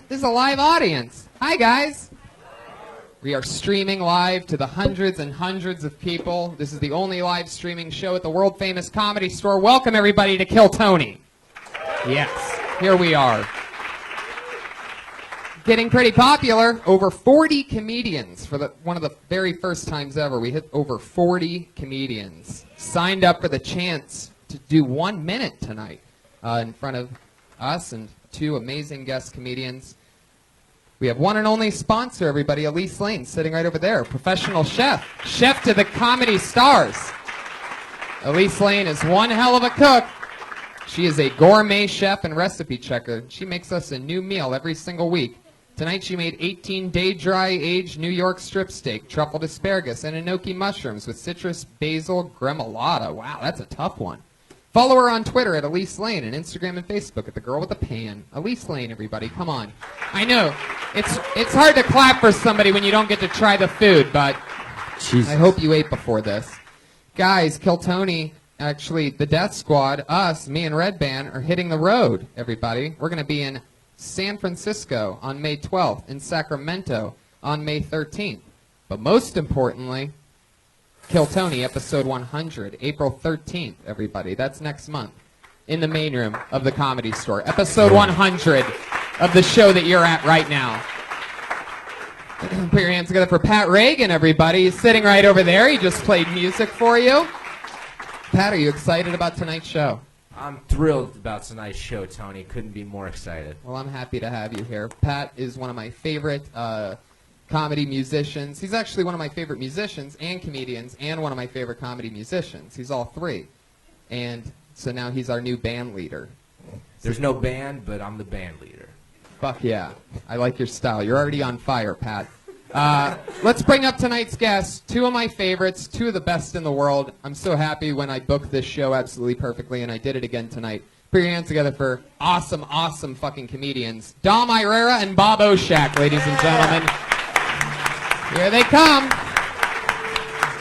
This is a live audience. Hi, guys. We are streaming live to the hundreds and hundreds of people. This is the only live streaming show at the world-famous Comedy Store. Welcome, everybody, to Kill Tony. Yes, here we are. Getting pretty popular. Over 40 comedians for one of the very first times ever. We hit over 40 comedians signed up for the chance to do 1 minute tonight in front of us and two amazing guest comedians. We have one and only sponsor, everybody, Elise Lane, sitting right over there. Professional chef. Chef to the comedy stars. Elise Lane is one hell of a cook. She is a gourmet chef and recipe checker. She makes us a new meal every single week. Tonight she made 18 day-dry aged New York strip steak, truffled asparagus, and enoki mushrooms with citrus basil gremolata. Wow, that's a tough one. Follow her on Twitter at Elise Lane and Instagram and Facebook at The Girl with the Pan. Elise Lane, everybody, come on. I know, it's hard to clap for somebody when you don't get to try the food, but Jesus. I hope you ate before this. Guys, Kill Tony, actually, the Death Squad, us, me and Red Band, are hitting the road, everybody. We're going to be in San Francisco on May 12th, in Sacramento on May 13th. But most importantly, Kill Tony, episode 100, April 13th, everybody. That's next month, in the main room of the Comedy Store. Episode 100 of the show that you're at right now. Put your hands together for Pat Reagan, everybody. He's sitting right over there. He just played music for you. Pat, are you excited about tonight's show? I'm thrilled about tonight's show, Tony. Couldn't be more excited. Well, I'm happy to have you here. Pat is one of my favorite comedy musicians. He's actually one of my favorite musicians and comedians and one of my favorite comedy musicians. He's all three. And so now he's our new band leader. There's no band, but I'm the band leader. Fuck yeah. I like your style. You're already on fire, Pat. Let's bring up tonight's guests. Two of my favorites, two of the best in the world. I'm so happy when I booked this show absolutely perfectly, and I did it again tonight. Put your hands together for awesome, awesome fucking comedians. Dom Irrera and Bob Oshak, ladies and gentlemen. Here they come.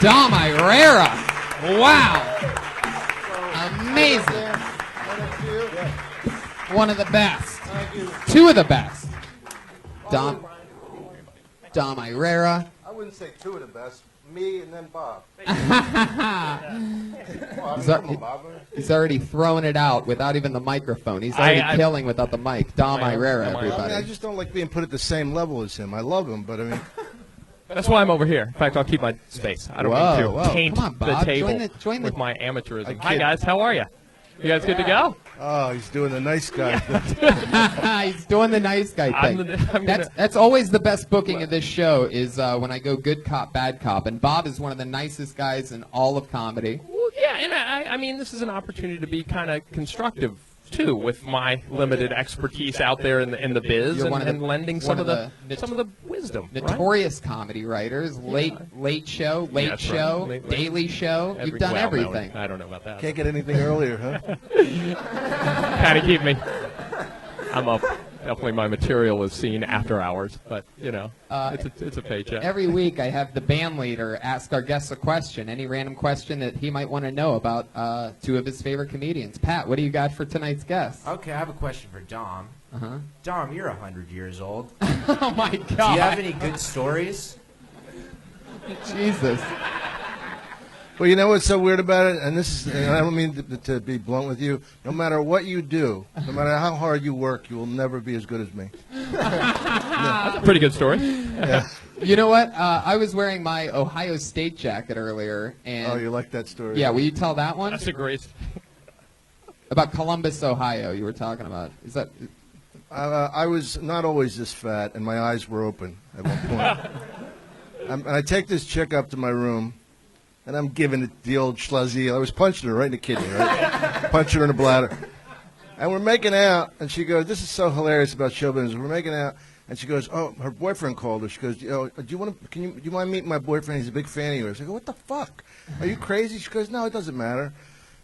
Dom Irrera. Wow. Amazing. One of the best. Two of the best. Dom Irrera. I wouldn't say two of the best. Me and then Bob. He's already throwing it out without even the microphone. He's already killing without the mic. Dom Irrera, everybody. I mean, I just don't like being put at the same level as him. I love him, but I mean... That's why I'm over here. In fact, I'll keep my space. I don't need to taint the table with my amateurism. Hi, guys. How are you? You guys good to go? Oh, he's doing the nice guy. He's doing the nice guy thing. That's always the best booking of this show is when I go good cop, bad cop. And Bob is one of the nicest guys in all of comedy. Well, yeah, and I mean, this is an opportunity to be kind of constructive, too, with my limited expertise out there in the biz and lending some of the wisdom. Notorious comedy writers, late show, Daily Show. You've done everything. I don't know about that. Can't get anything earlier, huh? Kind of keep me. I'm up. Definitely my material is seen after hours, but, you know, it's a paycheck. Every week I have the band leader ask our guests a question, any random question that he might want to know about two of his favorite comedians. Pat, what do you got for tonight's guest? Okay, I have a question for Dom. Uh-huh. Dom, you're 100 years old. Oh, my God. Do you have any good stories? Jesus. Well, you know what's so weird about it? And this is, and I don't mean to be blunt with you. No matter what you do, no matter how hard you work, you will never be as good as me. That's a pretty good story. Yeah. You know what? I was wearing my Ohio State jacket earlier. And oh, you like that story? Yeah, will you tell that one? That's a great... About Columbus, Ohio, you were talking about. Is that... I was not always this fat, and my eyes were open at one point. And I take this chick up to my room, and I'm giving it the old schluzzy. I was punching her right in the kidney, right? Punching her in the bladder. And we're making out, and she goes, this is so hilarious about show business. We're making out, and she goes, oh, her boyfriend called her. She goes, do you mind meeting my boyfriend? He's a big fan of yours. I go, what the fuck? Are you crazy? She goes, no, it doesn't matter.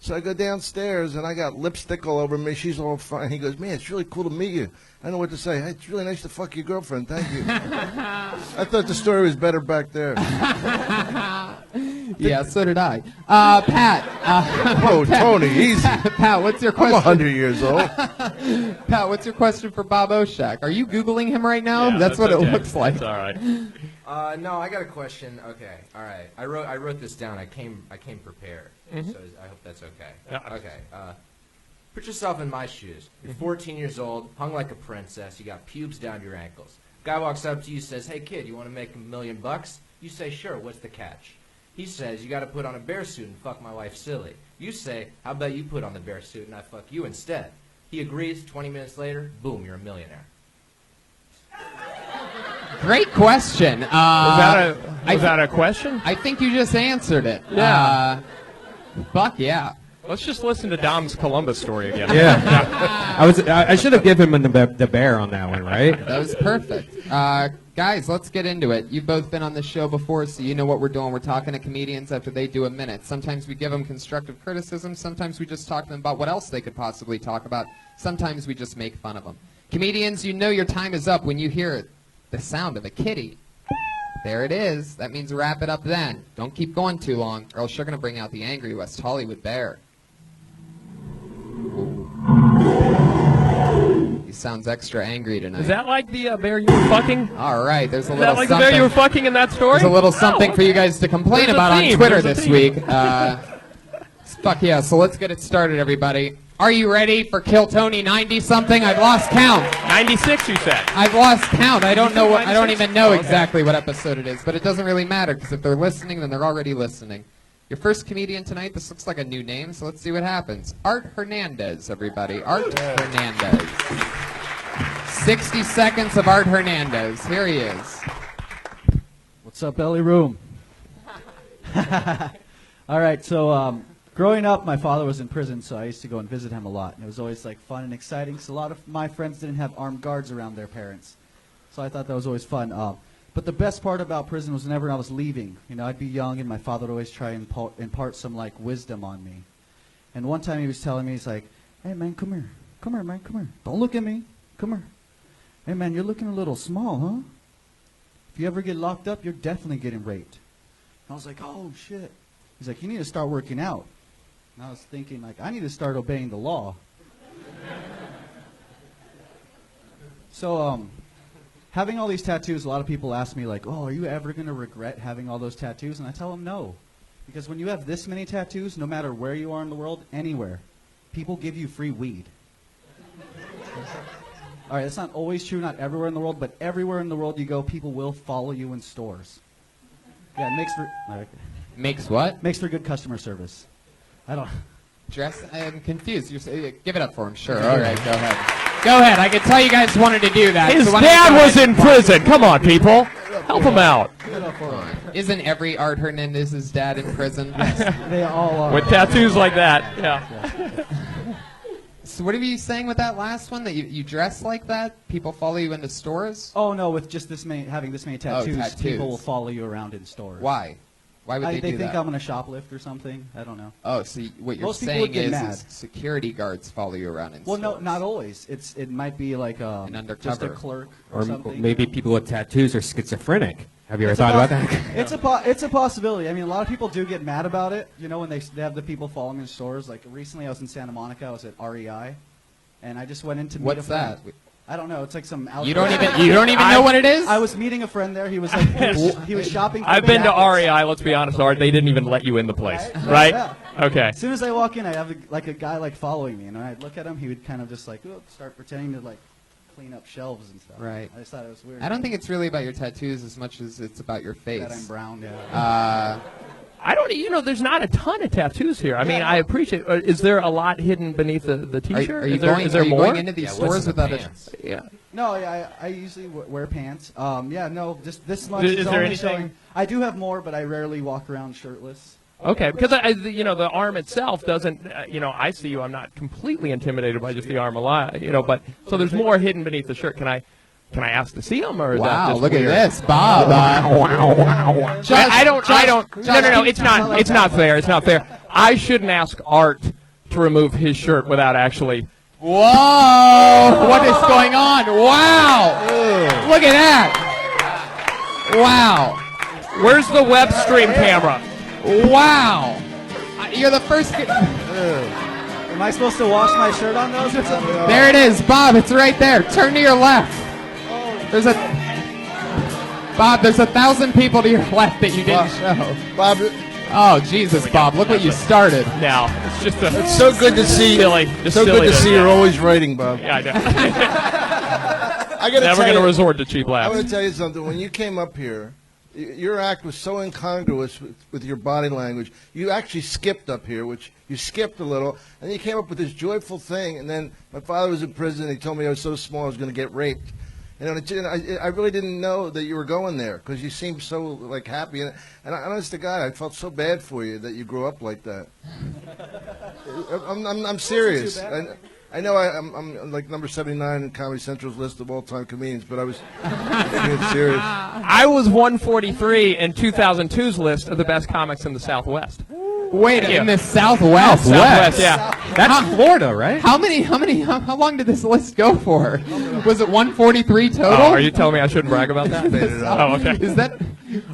So I go downstairs, and I got lipstick all over me. She's all fine. He goes, man, it's really cool to meet you. I don't know what to say. Hey, it's really nice to fuck your girlfriend. Thank you. I thought the story was better back there. Yeah, so did I. Pat. Whoa, Tony, easy. Pat, what's your I'm question? 100 years old. Pat, what's your question for Bob Oshak? Are you Googling him right now? Yeah, that's what okay. it looks like. That's all right. No, I got a question. Okay, all right. I wrote this down. I came prepared. So I hope that's okay. Yeah. Okay. Put yourself in my shoes. You're 14 years old, hung like a princess. You got pubes down to your ankles. Guy walks up to you, says, "Hey kid, you want to make $1 million?" You say, "Sure. What's the catch?" He says, "You got to put on a bear suit and fuck my wife silly." You say, "How about you put on the bear suit and I fuck you instead?" He agrees. 20 minutes later, boom, you're a millionaire. Great question. Was that a question? I think you just answered it. Yeah. Fuck yeah. Let's just listen to Dom's Columbus story again. Yeah. I should have given him the bear on that one, right? That was perfect. Guys, let's get into it. You've both been on the show before, so you know what we're doing. We're talking to comedians after they do a minute. Sometimes we give them constructive criticism. Sometimes we just talk to them about what else they could possibly talk about. Sometimes we just make fun of them. Comedians, you know your time is up when you hear the sound of a kitty. There it is. That means wrap it up then. Don't keep going too long, or else you're going to bring out the angry West Hollywood bear. He sounds extra angry tonight. Is that like the bear you were fucking? All right, there's a Is little that like the something. bear you were fucking in that story? There's a little something Oh. for you guys to complain There's a about on theme. Twitter There's a this theme. week. Fuck yeah, so let's get it started, everybody. Are you ready for Kill Tony 90-something? I've lost count. 96, you said. I've lost count. I don't know what. I don't 96? even know Oh, okay. exactly what episode it is, but it doesn't really matter because if they're listening, then they're already listening. Your first comedian tonight. This looks like a new name, so let's see what happens. Art Hernandez, everybody. Art Hernandez. 60 seconds of Art Hernandez. Here he is. What's up, Belly Room? All right, so growing up, my father was in prison, so I used to go and visit him a lot. And it was always like fun and exciting, because a lot of my friends didn't have armed guards around their parents. So I thought that was always fun. But the best part about prison was whenever I was leaving. You know, I'd be young, and my father would always try and impart some, like, wisdom on me. And one time he was telling me, he's like, "Hey, man, come here. Come here, man, come here. Don't look at me. Come here. Hey, man, you're looking a little small, huh? If you ever get locked up, you're definitely getting raped." And I was like, "Oh, shit." He's like, "You need to start working out." And I was thinking, like, I need to start obeying the law. So, having all these tattoos, a lot of people ask me, like, "Oh, are you ever going to regret having all those tattoos?" And I tell them no. Because when you have this many tattoos, no matter where you are in the world, anywhere, people give you free weed. All right, that's not always true, not everywhere in the world, but everywhere in the world you go, people will follow you in stores. Yeah, it makes for... Makes what? Makes for good customer service. I don't... Dress? I'm confused. Give it up for him. Sure. All right. Go ahead. Go ahead. I could tell you guys wanted to do that. His so why don't you dad go was ahead? in prison. Come on, people. Help him out. Isn't every Art Hernandez's dad in prison? They all are. With tattoos like that. Yeah. So what are you saying with that last one? That you dress like that? People follow you into stores? Oh, no, with just this many, having this many tattoos, tattoos. people will follow you around in stores. Why? Why would they do think that? I'm going to shoplift or something. I don't know. Oh, so what you're Most people would saying get is, mad. security guards follow you around in Well, stores. no, not always. It might be like An just a undercover. clerk or Or something. maybe people with tattoos are schizophrenic. Have you ever It's a thought about poss- that? It's a possibility. I mean, a lot of people do get mad about it. You know, when they have the people following in stores. Like recently, I was in Santa Monica. I was at REI, and I just went in to meet a What's friend. that? I don't know. It's like some. You don't even know what it is? I was meeting a friend there. He was like, he was shopping. For I've been to jackets. REI. Let's be honest, Art. They didn't even let you in the place, right? Yeah. Okay. As soon as I walk in, I have a guy like following me, and when I'd look at him, he would kind of just like start pretending to like clean up shelves and stuff. Right. I just thought it was weird. I don't think it's really about your tattoos as much as it's about your face. that I'm brown. Yeah. I don't. You know, there's not a ton of tattoos here. I mean, I appreciate. Is there a lot hidden beneath the T-shirt? Are you is there, going? is there are you more? going into these Yeah, stores what's in the without a? pants? Yeah. No, I usually wear pants. Yeah, no, just this much. Is is there only anything- showing. I do have more, but I rarely walk around shirtless. Okay, because the arm itself doesn't. I see you. I'm not completely intimidated by just the arm alive. But so there's more hidden beneath the shirt. Can I ask to see them, or is that Wow! just Look weird? at this, Bob. I don't. No. It's not. It's not fair. It's not fair. I shouldn't ask Art to remove his shirt without actually. Whoa! What is going on? Wow! Look at that! Wow! Where's the web stream camera? Wow. You're the first. Am I supposed to wash my shirt on those or something? There it is, Bob. It's right there. Turn to your left. There's a Bob. There's 1,000 people to your left that you didn't show. Bob, Oh Jesus, Bob! Look what you started. Now it's just a it's so good to see. silly. Just So silly good to see you're always writing, Bob. Yeah, I know. I gotta Never tell going to you, resort to cheap I laughs. want to tell you something. When you came up here, your act was so incongruous with your body language. You actually skipped up here, which you skipped a little, and you came up with this joyful thing. And then my father was in prison. He told me I was so small I was going to get raped. You know, I really didn't know that you were going there because you seemed so like happy. And honest to God, I felt so bad for you that you grew up like that. I'm serious. I know I'm like number 79 in Comedy Central's list of all-time comedians, but I was being serious. I was 143 in 2002's list of the best comics in the Southwest. Wait, Yeah. in the Southwest. Southwest, yeah. That's Florida, right? How long did this list go for? Was it 143 total? Oh, are you telling me I shouldn't brag about that? Made it up. Oh, okay. Is that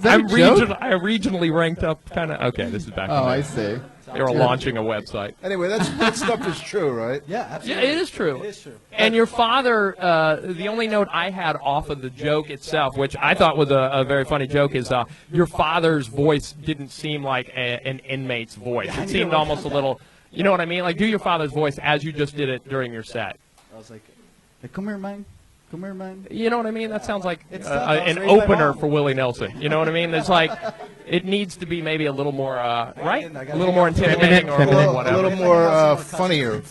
I'm a joke? I regionally ranked up kind of. Okay, this is back. Oh, to I see. They were launching a website. Anyway, that stuff is true, right? Yeah, Yeah, absolutely. it is true. It is true. And your father, the only note I had off of the joke itself, which I thought was a very funny joke, is your father's voice didn't seem like an inmate's voice. It seemed almost a little, you know what I mean? Like, do your father's voice as you just did it during your set. I was like, hey, come here, man. Come here, man. You know what I mean? That sounds like It's tough. I was an raised by opener mom. for Willie Nelson. You know what I mean? It's like, it needs to be maybe a little more, right? I A gotta little more hang out. intimidating or A little whatever. more funnier.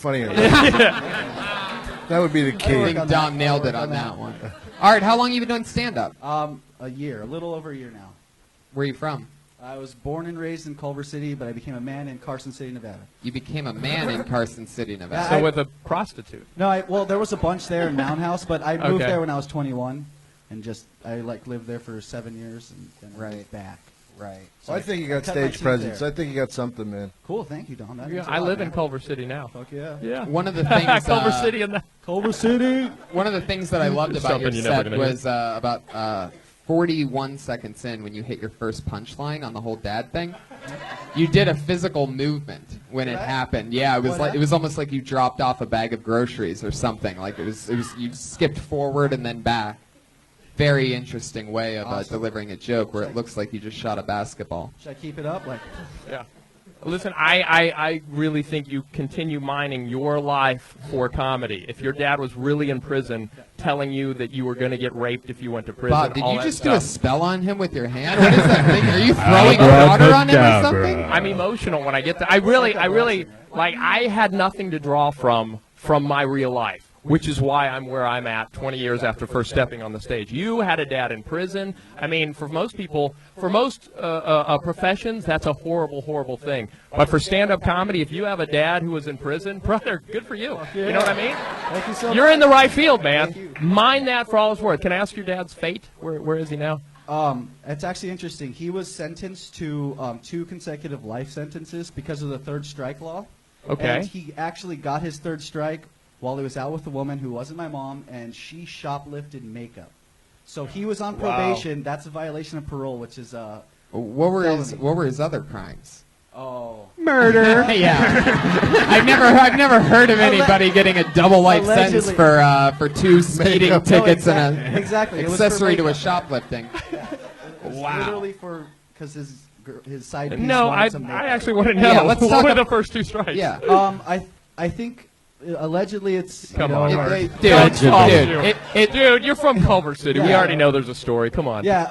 That would be the I key. think Dom nailed it on that one. All right, how long you been doing stand-up? A year, a little over a year now. Where are you from? I was born and raised in Culver City, but I became a man in Carson City, Nevada. You became a man in Carson City, Nevada. So with a prostitute. No, well, there was a bunch there in Mound House, but I moved Okay. there when I was 21, and I lived there for 7 years, and then I Right. moved back. Right. Well, I think you got cut my stage teeth presence. there. I think you got something, man. Cool, thank you, Don. That Yeah, means a I lot, live in man. Culver City now. Fuck yeah. Yeah. One of the things. Culver City and that. Culver City. One of the things that I loved about your Something you're never set gonna hear. was about 41 seconds in, when you hit your first punchline on the whole dad thing, you did a physical movement when it happened. Yeah, it was What like it was almost like you dropped off a bag of groceries or something. Like it was you skipped forward and then back. Very interesting way of Awesome. delivering a joke where it looks like you just shot a basketball. Should I keep it up? Like, Yeah. Listen, I really think you continue mining your life for comedy. If your dad was really in prison telling you that you were going to get raped if you went to prison, Bob, did all you that just do a stuff. spell on him with your hand? What is that thing? Are you throwing water on him or something? I'm emotional when I get to. I really, like. I had nothing to draw from my real life, which is why I'm where I'm at 20 years after first stepping on the stage. You had a dad in prison. I mean, for most people, for most professions, that's a horrible, horrible thing. But for stand-up comedy, if you have a dad who was in prison, brother, good for you. You know what I mean? thank you so You're much. in the right field, man. Thank you. Mind that for all it's worth. Can I ask your dad's fate? Where is he now? It's actually interesting. He was sentenced to 2 consecutive life sentences because of the third strike law. Okay. And he actually got his third strike while he was out with a woman who wasn't my mom, and she shoplifted makeup. So he was on probation. That's a violation of parole, which is What were his other crimes? Murder. Yeah, I've never heard of anybody getting a double life sentence Allegedly. for 2 speeding Makeup. tickets No, and an exactly. It was for accessory to a makeup. shoplifting. It was literally because his side piece No, wanted I some makeup. actually want to know. Yeah, let's what talk were ab- the first 2 strikes? Yeah. I think allegedly it's Come you know, on. it- Dude, you're from Culver City. We Yeah. already know there's a story. Come on. yeah.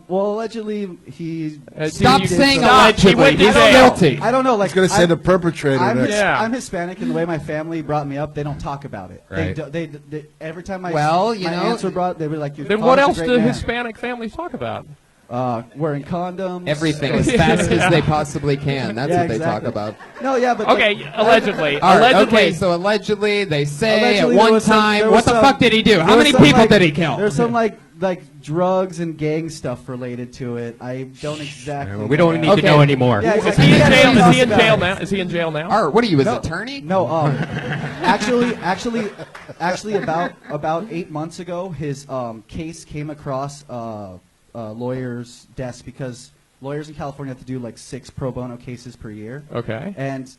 Well, allegedly he. Stop dude, saying stop. allegedly. He went to He's jail. guilty. I don't know. Like He's going to say I'm- the perpetrator I'm, next. Yeah. I'm Hispanic, and the way my family brought me up, they don't talk about it. Right. They every time my Well, you my know- aunts were brought, they were like, "Your Then what else father's a do great man." Hispanic families talk about? Wearing condoms. Everything as fast as they possibly can. That's Yeah, what they talk exactly. about. No, yeah, but Okay, like, allegedly. All right, Allegedly. okay, so allegedly they say Allegedly, at there one was some- time, there what was the some- fuck did he do? there How was many some, people like- did he kill? There's some like drugs and gang stuff related to it. I don't exactly. We don't need Okay. to know anymore. Yeah, Is exactly. he in Yeah, jail? yeah, Is he in yeah. jail now? Is he in jail now? Or what are you, his No. attorney? No, actually, about 8 months ago, his case came across a lawyer's desk because lawyers in California have to do like 6 pro bono cases per year. Okay. And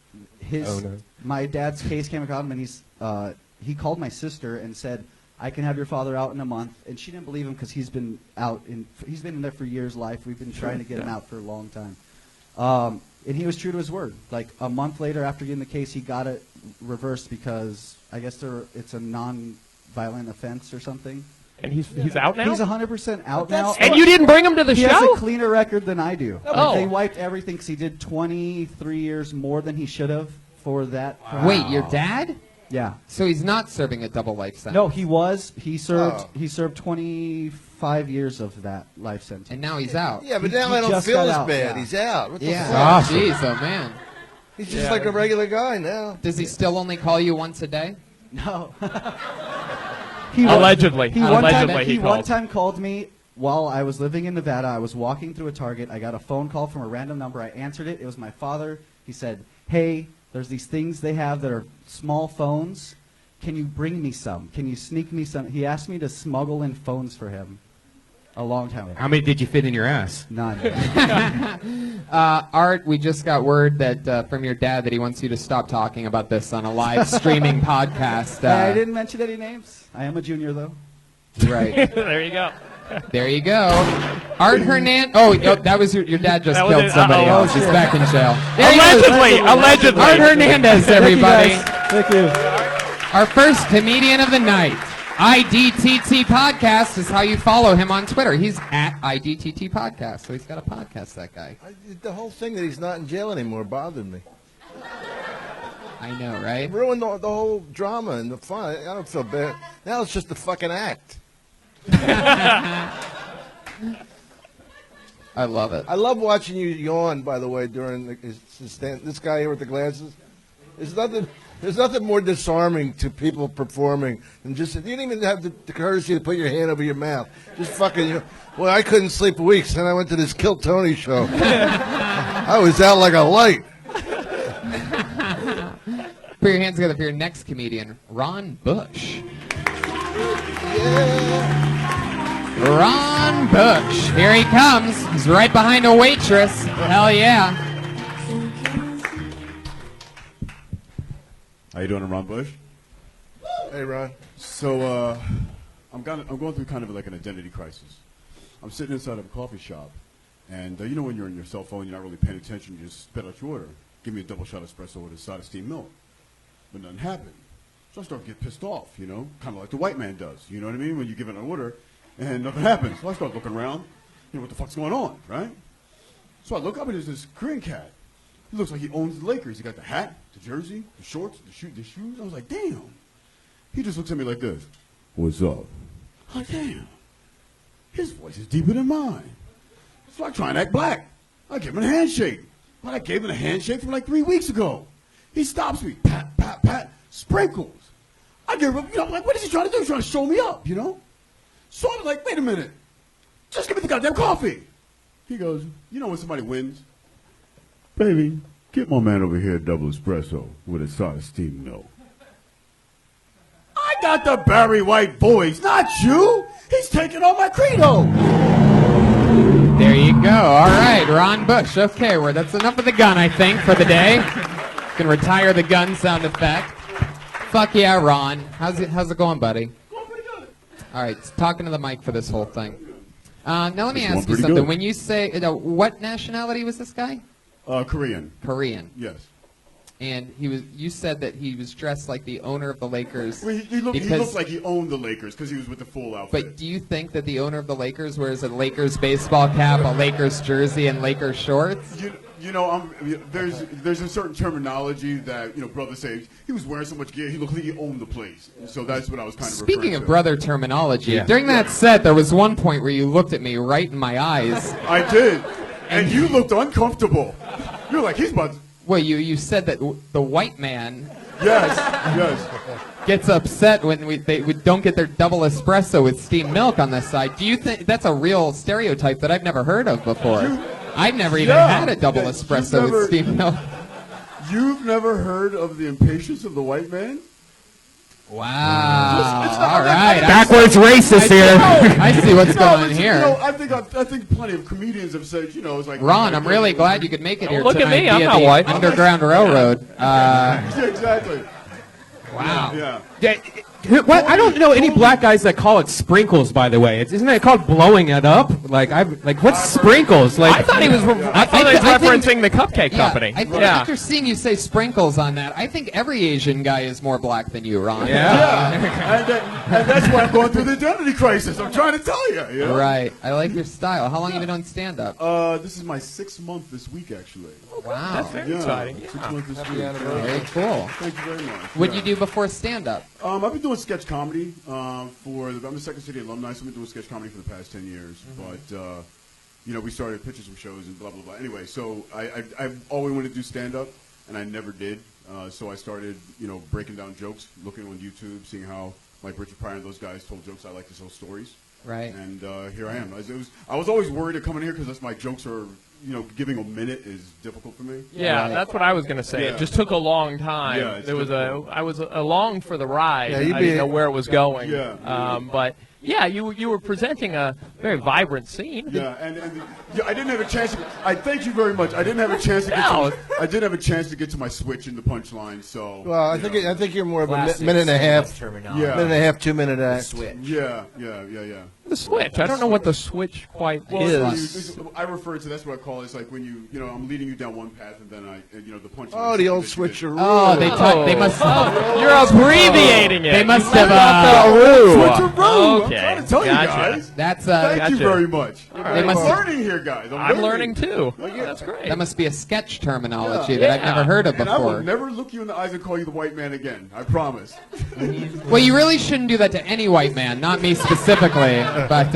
Oh, no. my dad's case came across him, and he called my sister and said, "I can have your father out in a month." And she didn't believe him because he's been in there for years' life. We've been trying to get him out for a long time. And he was true to his word. Like a month later, after getting the case, he got it reversed because I guess it's a non-violent offense or something. And he's out now? He's 100% out now. And you didn't bring him to the He show? has a cleaner record than I do. Oh. They wiped everything because he did 23 years more than he should have for that. Wait, your dad? Yeah. So he's not serving a double life sentence. No, he was. He served. Oh. He served 25 years of that life sentence. And now he's out. Yeah, but He- now he I don't just feel got as out, bad. yeah. He's out. What the Yeah. fuck? Awesome. Jeez, oh man. He's just like a regular guy now. Does he still only call you once a day? No. Allegedly. He Allegedly one called. time called me while I was living in Nevada. I was walking through a Target. I got a phone call from a random number. I answered it. It was my father. He said, "Hey, there's these things they have that are small phones. Can you bring me some? Can you sneak me some?" He asked me to smuggle in phones for him a long time ago. How many did you fit in your ass? None. Art, we just got word that from your dad that he wants you to stop talking about this on a live streaming podcast. I didn't mention any names. I am a junior, though. Right. There you go. There you go. Art Hernandez. Oh, that was your dad just That was killed it. somebody Uh-oh. else. He's back in jail. There he is. Allegedly. Art Hernandez, everybody. Thank you. Our first comedian of the night. IDTT Podcast is how you follow him on Twitter. He's at IDTT Podcast, so he's got a podcast, that guy. The whole thing that he's not in jail anymore bothered me. I know, right? It ruined the whole drama and the fun. I don't feel bad. Now it's just a fucking act. I love it. I love watching you yawn, by the way, during this guy here with the glasses. There's nothing more disarming to people performing than just, you didn't even have the courtesy to put your hand over your mouth. Just fucking, well, I couldn't sleep weeks, then I went to this Kill Tony show. I was out like a light. Put your hands together for your next comedian, Ron Bush. Ron Bush. Here he comes. He's right behind a waitress. Hell yeah. How you doing, I'm Ron Bush? Hey, Ron. So, I'm going through kind of like an identity crisis. I'm sitting inside of a coffee shop, and you know when you're on your cell phone, you're not really paying attention, you just spit out your order. Give me a double shot espresso with a side of steamed milk. But nothing happened. So I start to get pissed off, you know, kind of like the white man does, you know what I mean? When you give an order, and nothing happens. So I start looking around, you know, what the fuck's going on, right? So I look up, and there's this Korean cat. He looks like he owns the Lakers. He got the hat, the jersey, the shorts, the shoes. I was like, damn. He just looks at me like this. What's up? I'm like, damn. His voice is deeper than mine. So I try and act black. I give him a handshake. But I gave him a handshake from like 3 weeks ago. He stops me. Pat, pat, pat. Sprinkles. I give him, you know, I'm like, what is he trying to do? He's trying to show me up, you know? So I was like, wait a minute. Just give me the goddamn coffee. He goes, you know when somebody wins? Baby, get my man over here a double espresso with a side of steamed milk. I got the Barry White voice, not you. He's taking on my credo. There you go. All right, Ron Bush. Okay, well, that's enough of the gun, I think, for the day. You can retire the gun sound effect. Fuck yeah, Ron. How's it going, buddy? Going pretty good. All right, talking to the mic for this whole thing. Now let me It's going ask you pretty something. good. When you say, what nationality was this guy? Korean, Korean. yes. And you said that he was dressed like the owner of the Lakers. Well, he looked because- like he owned the Lakers because he was with the full outfit. But do you think that the owner of the Lakers wears a Lakers baseball cap, a Lakers jersey, and Lakers shorts? You know, there's a certain terminology that, you know, brothers say he was wearing so much gear, he looked like he owned the place. So that's what I was kind of Speaking referring of to. brother terminology, Yeah. during that set, there was one point where you looked at me right in my eyes. I did. And you looked uncomfortable. You're like, he's about to... Well, you said that the white man Yes. gets upset when they don't get their double espresso with steamed milk on this side. Do you think that's a real stereotype that I've never heard of before? I've never even Yeah, had a double that espresso you've with steamed milk. You've never heard of the impatience of the white man? Wow. It's all right. Backwards racist here. I see what's No, going but, on you here. know, I think plenty of comedians have said, you know, it's like Ron, I'm really glad you could make it here look at tonight me, I'm via not the white. Underground Railroad. Yeah, exactly. Wow. Yeah. What? I don't know any black guys that call it sprinkles. By the way, isn't it called blowing it up? Like what's sprinkles? Like I thought he was. I thought he was I think- referencing the Cupcake Yeah, Company. I think after seeing you say sprinkles on that, I think every Asian guy is more black than you, Ron. And that's why I'm going through the identity crisis. I'm trying to tell you. You know? Right. I like your style. How long have you been on stand-up? This is my 6th month this week, actually. Wow. That's very Yeah, exciting. 6 months this week. Very cool. Thank you very much. What'd you do before stand-up? I've been doing sketch comedy I'm a Second City alumni, so I've been doing sketch comedy for the past 10 years. But, you know, we started pitching some shows and blah, blah, blah. Anyway, so I've always wanted to do stand-up, and I never did. So I started, you know, breaking down jokes, looking on YouTube, seeing how, like, Richard Pryor and those guys told jokes. I like to tell stories. Right. And here I am. I was always worried of coming here because my jokes are, you know, giving a minute is difficult for me. Yeah, Right. that's what I was going to say. Yeah. It just took a long time. Yeah, it's there was difficult. I was along for the ride. Yeah, I you'd didn't be- know where it was going. Yeah. But yeah, you were presenting a very vibrant scene. Yeah, yeah, I didn't have a chance. I thank you very much. I didn't have a chance to get. No. I didn't have a chance to get to my switch in the punchline. So. Well, I you think know. I think you're more of a Classic minute and a half, stand-up terminology. Yeah. minute and a half, 2-minute act. Switch. Yeah. The switch. I don't know what the switch quite Well, is. I refer to that's what I call it. It's like when you know, I'm leading you down one path and then the punchline. Oh, the is old that you switcheroo. Oh, they must. You're abbreviating it. They must You have, left out the Switcheroo. roo. I'm Okay. trying to tell you Gotcha. guys. That's Thank Gotcha. you very much. They I'm must- learning here, guys. I'm learning too. Well, yeah. That's great. that must be a sketch terminology Yeah. that I've Yeah. never heard of And I will before. never look you in the eyes and call you the white man again. I promise. Well, you really shouldn't do that to any white man, not me specifically. But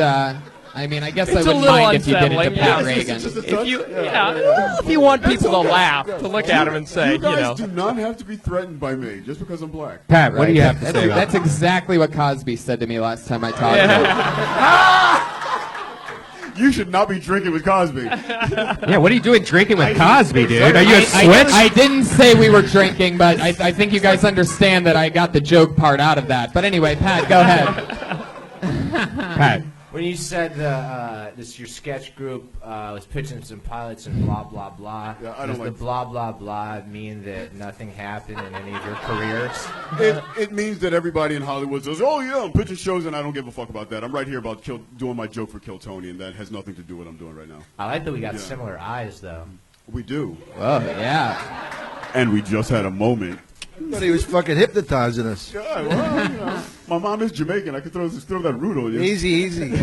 I mean, I guess I It's a wouldn't little mind if you did it to unsettling, Pat yeah. Reagan. It's just a If touch. you, if you want people to laugh, to look at him and say, You guys you know, do not have to be threatened by me just because I'm black. Pat, what do you have to That's, say about that's exactly what Cosby said to me last time I talked to him. You should not be drinking with Cosby. Yeah, what are you doing drinking with Cosby, dude? Are you a I switch? didn't say we were drinking, but I think you guys understand that I got the joke part out of that. But anyway, Pat, go ahead. Pat. When you said this your sketch group was pitching some pilots and blah blah blah, Yeah, I don't does like the blah blah blah mean that nothing happened in any of your careers? It means that everybody in Hollywood says, "Oh yeah, I'm pitching shows," and I don't give a fuck about that. I'm right here about doing my joke for Kill Tony, and that has nothing to do with what I'm doing right now. I like that we got Yeah. similar eyes though. We do, Oh, yeah. and we just had a moment. I thought he was fucking hypnotizing us. Yeah, well, you know, my mom is Jamaican. I could throw that root on you. Easy, easy. it's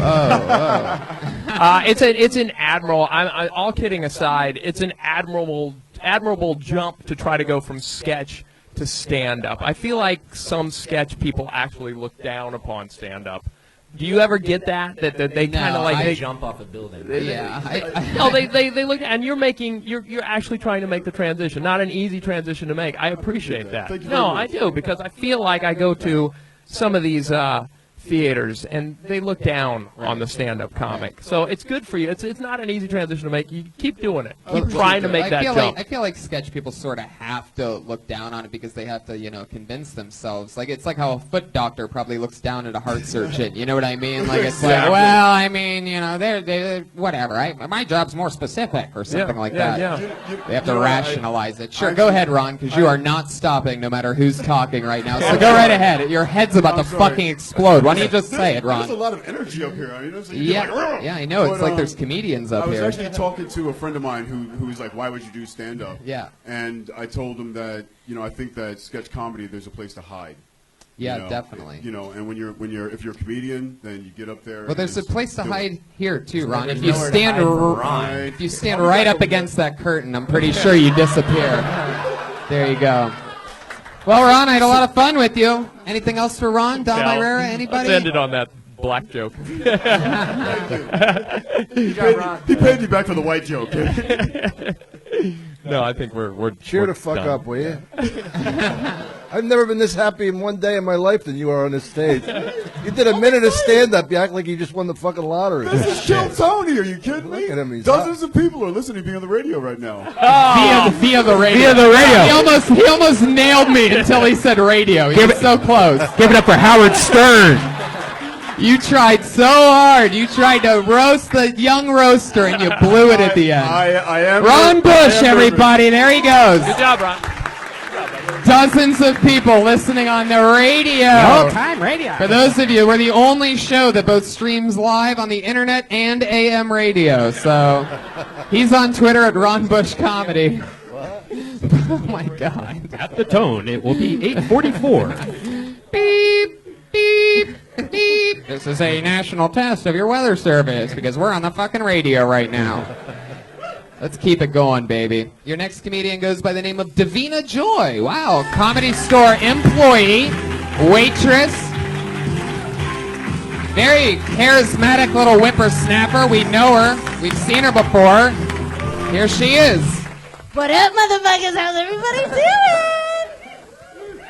an admirable. All kidding aside, it's an admirable jump to try to go from sketch to stand up. I feel like some sketch people actually look down upon stand up. Do you ever get that they kind No, of like I they jump off a building. Yeah. no, they look, and you're actually trying to make the transition. Not an easy transition to make. I appreciate that. Thank you No, very I much. do, because I feel like I go to some of these theaters and they look down on the stand-up comic. So it's good for you. It's not an easy transition to make. You keep doing it. Keep trying to make I that feel jump. Like, I feel like sketch people sort of have to look down on it because they have to, convince themselves. Like, it's like how a foot doctor probably looks down at a heart surgeon. You know what I mean? Like, it's like, Exactly. well, I mean, they're whatever. My job's more specific or something like that. Yeah. They have to You know, rationalize it. Sure, I- go ahead, Ron, because you are not stopping no matter who's talking right now. So go right ahead. Your head's about to I'm sorry. fucking explode. Why don't you just say it, Ron? There's a lot of energy up here. I mean, it's like, Yeah, you're like, yeah, I know. It's But, like there's comedians I up was here. actually talking to a friend of mine who was like, "Why would you do stand up?" Yeah. And I told him that I think that sketch comedy there's a place to hide. Yeah, You know, definitely. And if you're a comedian, then you get up there. Well, there's a and place to do it. hide here too, Ron. There's If you nowhere to stand, hide from r- Ron. if you stand right up against that curtain, I'm pretty sure you disappear. There you go. Well, Ron, I had a lot of fun with you. Anything else for Ron? Dom Cal, Irera? Anybody? Let's end it on that black joke. Good job, Ron. He paid you back for the white joke. No, I think we're Cheer we're the fuck done. up, will you? I've never been this happy in one day in my life than you are on this stage. You did a minute of stand-up. You act like you just won the fucking lottery. This is Kill Tony. Are you kidding me? Look at him, he's Dozens of people are listening to me on the radio right now. Via the radio. Via the radio. He almost nailed me until he said radio. He was so close. Give it up for Howard Stern. You tried so hard. You tried to roast the young roaster, and you blew it at the end. I am Ron Bush, everybody. There he goes. Good job, Ron. Dozens of people listening on the radio. Old-time radio. For those of you, we're the only show that both streams live on the internet and AM radio. So he's on Twitter at Ron Bush Comedy. Oh my God. At the tone, it will be 8:44. Beep, beep, beep. This is a national test of your weather service because we're on the fucking radio right now. Let's keep it going, baby. Your next comedian goes by the name of Davina Joy. Wow, Comedy Store employee, waitress, very charismatic little whippersnapper. We know her. We've seen her before. Here she is. What up, motherfuckers? How's everybody doing?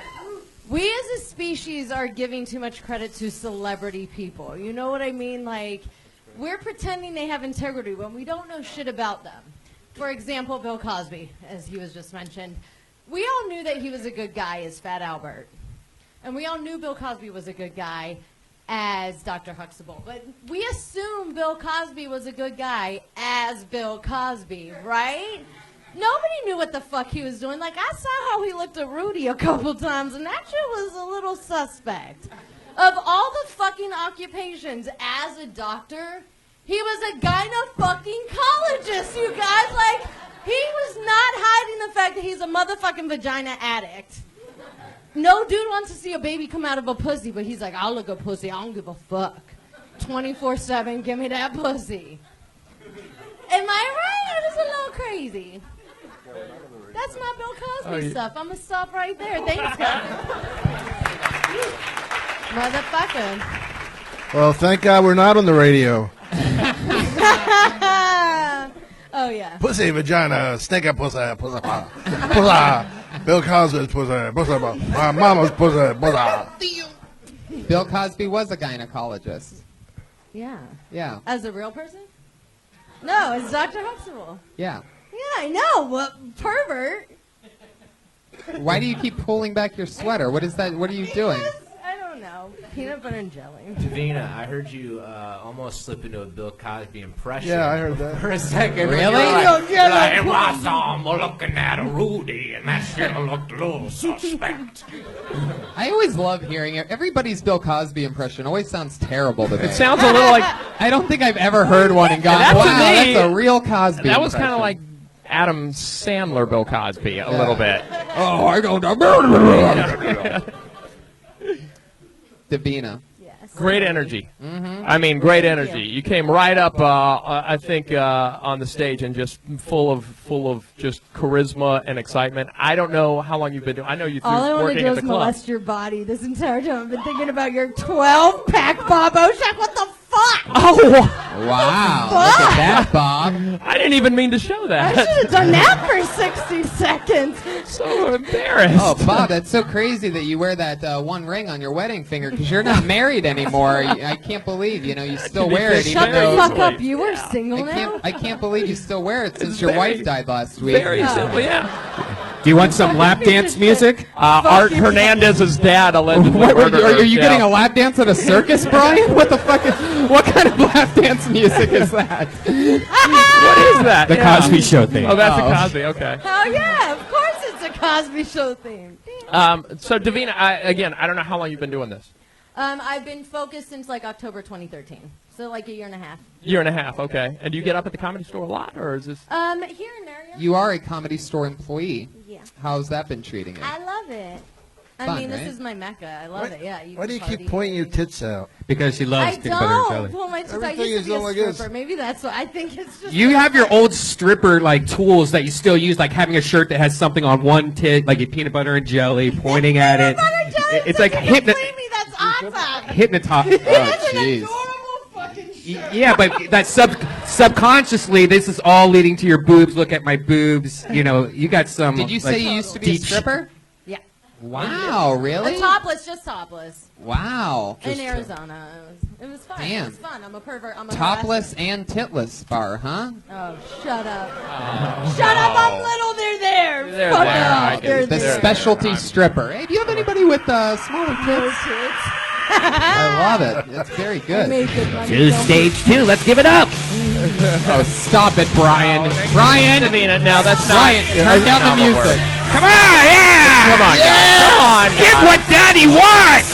We as a species are giving too much credit to celebrity people. You know what I mean? Like, we're pretending they have integrity when we don't know shit about them. For example, Bill Cosby, as he was just mentioned. We all knew that he was a good guy as Fat Albert. And we all knew Bill Cosby was a good guy as Dr. Huxtable. But we assumed Bill Cosby was a good guy as Bill Cosby, right? Nobody knew what the fuck he was doing. Like, I saw how he looked at Rudy a couple times, and that shit was a little suspect. Of all the fucking occupations as a doctor, he was a gynecologist, you guys. Like, he was not hiding the fact that he's a motherfucking vagina addict. No dude wants to see a baby come out of a pussy, but he's like, I'll look at pussy, I don't give a fuck. 24/7, give me that pussy. Am I right? It is a little crazy. That's not Bill Cosby stuff. I'm going to stop right there. Thanks, guys. Motherfucker. Well, thank God we're not on the radio. Oh, yeah. Pussy, vagina, stinker, pussy, pussy, pussy. Bill Cosby's pussy, pussy, my mama's pussy, pussy. Bill Cosby was a gynecologist. Yeah. Yeah, As a real person? No, it's Dr. Huxtable. yeah. Yeah, I know. What pervert? Why do you keep pulling back your sweater? What is that? What are you doing? Because, I don't know. Peanut butter and jelly. Davina, I heard you almost slip into a Bill Cosby impression. Yeah, I heard that. For a second. Really? You're like, You're like, like, "It was looking at a Rudy, and that shit looked a little suspect." I always love hearing it. Everybody's Bill Cosby impression always sounds terrible to me. It sounds a little like I don't think I've ever heard one and gone, That to wow, me- that's a real Cosby that was kind of impression." like Adam Sandler, Bill Cosby, a little bit. Oh, I don't know. Davina. Yes. Great energy. I mean, great energy. You came right up, I think, on the stage and just full of just charisma and excitement. I don't know how long you've been doing. I know you've been All I want to working do at is the club. molest your body this entire time. I've been thinking about your 12-pack, Bob Oshak. What the fuck? Oh, Wow. Look at that, Bob. I didn't even mean to show I that. should have done that for 60 seconds. So embarrassed. Oh, Bob, that's so crazy that you wear that one ring on your wedding finger because you're not married anymore. I can't believe, you still wear it. Shut even the though fuck up. You were single now? I can't believe you still wear it since It's your very- wife died last week. Very simple, yeah. Do you want some lap dance music? Art Hernandez's dad allegedly What, murdered are her. you getting a lap dance at a circus, Brian? What the fuck? What kind of lap dance music is that? What is that? The Yeah. Cosby Show thing. Oh, that's Oh. a Cosby. Okay. Oh, yeah. Of course it's a Cosby Show theme. So Davina, I don't know how long you've been doing this. I've been focused since, like, October 2013. So, like, a year and a half. Year and a half. Okay. And do you get up at the Comedy Store a lot, or is this? Here and there, yeah. You are a Comedy Store employee. Yeah. How's that been treating you? I love it. I Fun, mean, right? this is my mecca. I love it, yeah. Why do you party keep pointing your here. tits out? Because she loves I peanut butter and don't jelly. pull my tits out. I Everything used is to be all a like this. stripper. Maybe that's what I think it's just. You have your old stripper tools that you still use, like having a shirt that has something on one tit, like a peanut butter and jelly, pointing at it. Peanut butter jelly It's like doesn't complete me. That's awesome. hypnotize. Oh, That's an jeez. adorable fucking shirt. Yeah, but that subconsciously, this is all leading to your boobs. Look at my boobs. You got some. Did you say you used to be a deep stripper? Yeah. Wow, really? Topless, just topless. Wow. In Arizona. It was fun. Damn. It was fun. I'm a pervert. I'm a Topless harasser. and titless bar, huh? Oh, shut up. Shut up. I'm little. They're there. They're Fuck there. off. I get They're it. The there. specialty stripper. Hey, do you have anybody with smaller tits? I love it. That's very I good. made good money. To Don't- stage 2. Let's give it up. Oh, stop it, Brian. Brian! Davina, now that's Brian, turn down the music. Come on, yeah. Come on, guys. Come on, Get guys. what Daddy wants.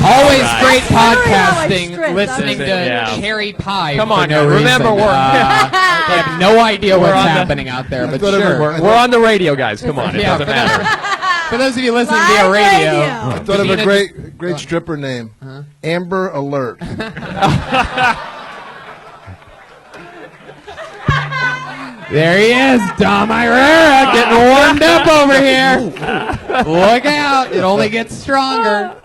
Always All right. great I don't know how I podcasting, strip. listening to Yeah. Cherry Pie Come for on, no guys. reason. Remember, we're- I have no idea We're what's on the- happening out there, but thought it sure. was- We're on the radio, guys. Come on. It Yeah, doesn't for matter. For those of you listening Live via radio, radio. I thought of a Davina great stripper name. Amber Alert. there he is, Dom Irera, getting warmed up over here. Look out, it only gets stronger.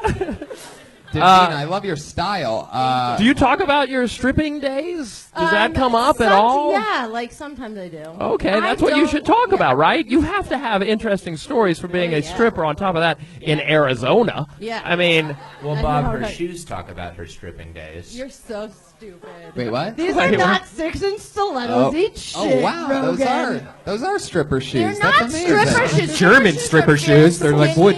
Davina, I love your style. Do you talk about your stripping days? Does that Um, come up at some- all? Yeah, like sometimes I do. Okay, that's I what you don't- should talk yeah. about, right? You have to have interesting stories for being Oh, a yeah. stripper on top of that in Arizona. Yeah. I mean, Well, I Bob, know, her right. shoes talk about her stripping days. You're so stupid. Wait, what? These Wait, are what? not 6-inch stilettos. Eat shit, Oh, wow, Rogan. those are stripper shoes. They're That's not amazing. stripper shoes. German stripper shoes. They're like wood.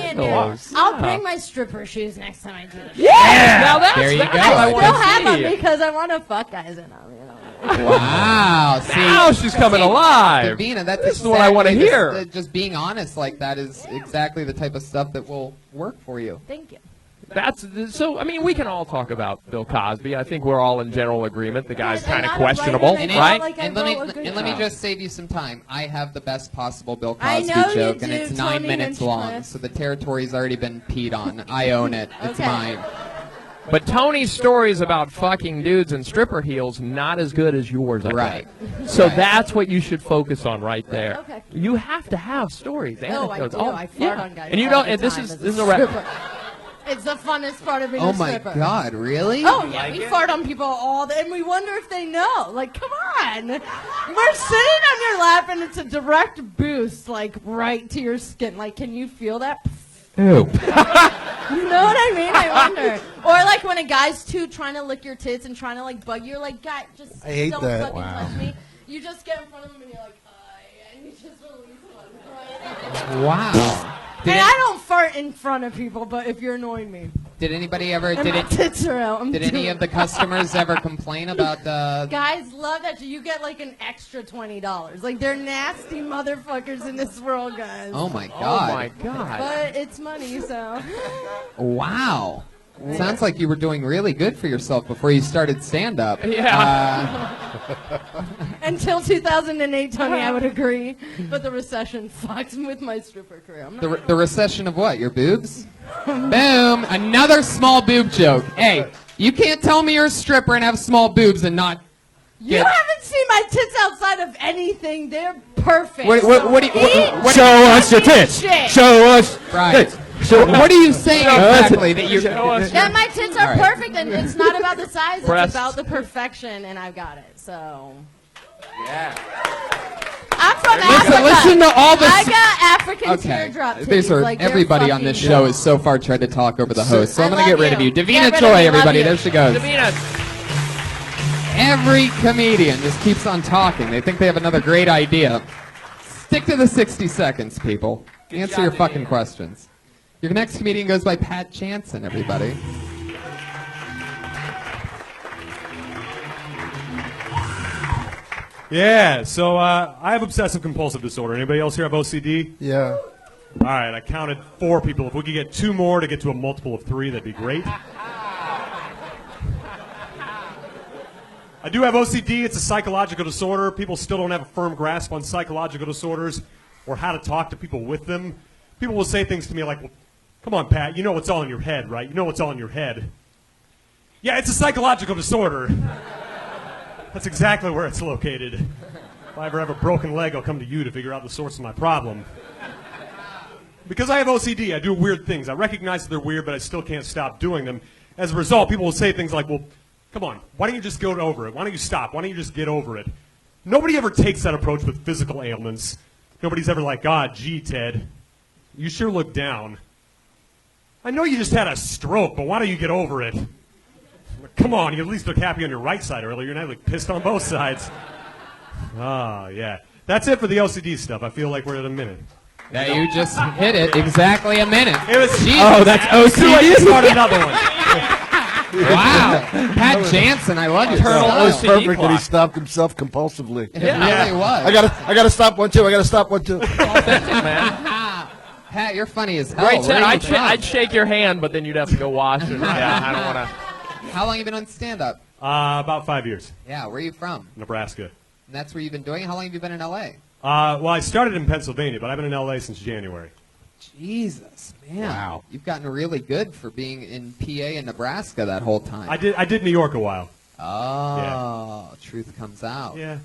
I'll bring my stripper shoes next time I do it. now that's There you that's go. what I I want still to have see. them because I want to fuck guys in them. You know. Wow, see, Now she's coming alive. Davina, that's This is what I wanna exactly hear. just being honest like that is exactly the type of stuff that will work for you. Thank you. That's so. I mean, we can all talk about Bill Cosby. I think we're all in general agreement. The guy's And kind of I'm a writer questionable, and I right? like I And let me wrote a good and let me job. just save you some time. I have the best possible Bill I Cosby know you joke, and do, it's Tony 9 minutes long, Hinchcliffe. so the territory's already been peed on. I own it. It's Okay. mine. But Tony's stories about fucking dudes in stripper heels not as good as yours. I Right. think. So that's what you should focus on right there. Okay. You have to have stories. Oh, I anecdotes. do. I fart on guys And you all don't. the And this time is as this is a a rep. stripper. It's the funnest part of being Oh a my stripper. God, really? Oh yeah, we fart on people all the, and we wonder if they know. Like, come on, we're sitting on your lap, and it's a direct boost, like right to your skin. Like, can you feel that? Ew. You know what I mean? I wonder. Or like when a guy's too trying to lick your tits and trying to like bug you, you're like, God, just I hate don't that. fucking Wow. touch me. You just get in front of him and you're like, and you just release one. Right? Wow. And I don't fart in front of people, but if you're annoying me, Did anybody ever? and my tits are out, I'm Did any doing of the customers ever complain about Guys love that. You get like an extra $20. Like they're nasty motherfuckers in this world, guys. Oh my Oh God! my God. But it's money, so. Wow. Sounds like you were doing really good for yourself before you started stand up. Yeah. Until 2008, Tony, I would agree. But the recession fucked with my stripper career. I'm not The recession of what? Your boobs? Boom! Another small boob joke. Hey, you can't tell me you're a stripper and have small boobs and not. You get- haven't seen my tits outside of anything. They're perfect. What do you- Eat what- Show us your tits. shit. Show us Right. tits. So what are you saying exactly? That you? Show us That my tits are All right. perfect, and it's not about the size. It's Breasts. about the perfection, and I've got it. So. Yeah. I'm from Africa. Listen to all this. I got African Okay, teardrop titties. these are like, they're everybody on this fucking show dope. has so far tried to talk over the host, so I I'm gonna love get rid of you. you. Get Davina rid of Choi, me, love everybody, you. there she goes. Davina. Every comedian just keeps on talking. They think they have another great idea. Stick to the 60 seconds, people. Answer your fucking questions. Your next comedian goes by Pat Jansen, everybody. Yeah, so I have obsessive compulsive disorder. Anybody else here have OCD? Yeah. All right, I counted 4 people. If we could get 2 more to get to a multiple of 3, that'd be great. I do have OCD. It's a psychological disorder. People still don't have a firm grasp on psychological disorders or how to talk to people with them. People will say things to me like, well, come on, Pat, you know what's all in your head, right? You know what's all in your head. Yeah, it's a psychological disorder. That's exactly where it's located. If I ever have a broken leg, I'll come to you to figure out the source of my problem. Because I have OCD, I do weird things. I recognize that they're weird, but I still can't stop doing them. As a result, people will say things like, well, come on, why don't you just go over it? Why don't you stop? Why don't you just get over it? Nobody ever takes that approach with physical ailments. Nobody's ever like, gee, Ted, You sure look down. I know you just had a stroke, but why don't you get over it? Come on, you at least look happy on your right side earlier. You're not like pissed on both sides. Oh, yeah. That's it for the OCD stuff. I feel like we're at a minute. Yeah, you just hit it exactly a minute. It was Oh, that's too late to OCD. start another one. Wow, Pat Jansen, I love your Eternal style. OCD. Perfect that he clock. stopped himself compulsively. It really was. I gotta stop one too. I gotta stop one too. Pat, you're funny as hell. Great Where set. are you from? I'd shake your hand, but then you'd have to go wash it. Yeah, I don't want to. How long have you been on stand-up? About 5 years. Yeah, where are you from? Nebraska. And that's where you've been doing it? How long have you been in L.A.? Well, I started in Pennsylvania, but I've been in LA since January. Jesus, man. Wow. You've gotten really good for being in PA and Nebraska that whole time. I did New York a while. Oh, truth comes out. Yeah.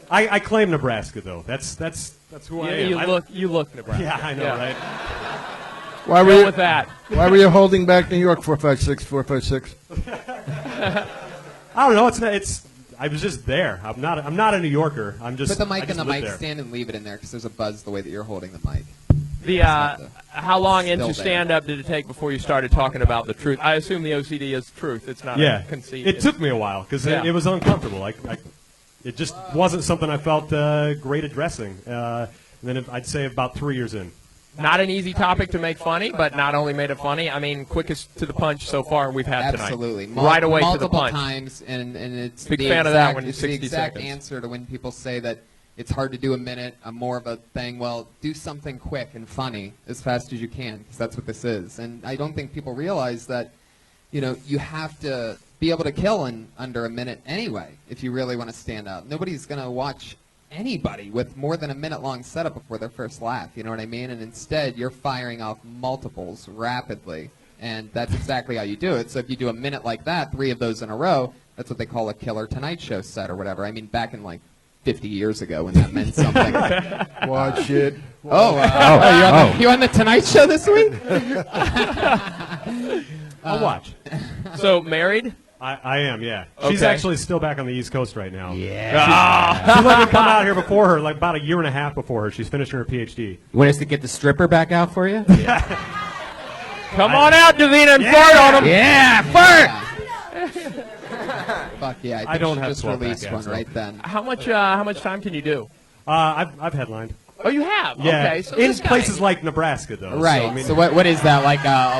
I claim Nebraska though. That's who I am. You look Nebraska. Yeah, I know, right? Why Go with that. Why were you holding back New York 456 456? I don't know. I was just there. I'm not a New Yorker. I'm just. Put the I mic just in the live mic there. stand and leave it in there because there's a buzz the way that you're holding the mic. How long Still into there. stand-up did it take before you started talking about the truth? I assume the OCD is truth. It's not Yeah. a conceit. It took me a while because Yeah. it was uncomfortable. It just wasn't something I felt great addressing. And then I'd say about 3 years in. Not an easy topic to make funny, but not only made it funny. I mean, quickest to the punch so far we've had Absolutely. tonight. Right away to the multiple punch. times, and it's Big the fan of that one, It's 60 the exact seconds. answer to when people say that it's hard to do a minute. I'm more of a thing. Well, do something quick and funny as fast as you can, because that's what this is. And I don't think people realize that, you have to be able to kill in under a minute anyway if you really want to stand out. Nobody's going to watch anybody with more than a minute-long setup before their first laugh. You know what I mean? And instead, you're firing off multiples rapidly. And that's exactly how you do it. So if you do a minute like that, 3 of those in a row, that's what they call a killer Tonight Show set or whatever. I mean, back in 50 years ago when that meant something. Watch it. You on the Tonight Show this week? I'll watch. So, married? I am, yeah. She's Okay. actually still back on the East Coast right now. Yeah. She let me come out here before her, about a year and a half before her. She's finishing her PhD. You want us to get the stripper back out for you? Come on out, Davina, and fart on him. Yeah, fart! Fuck yeah. I don't she have just 12 released back one yet, so. right then. How much time can you do? I've headlined. Oh, you have? Yeah. Okay. So in this guy- places like Nebraska, though. Right. So, what is that,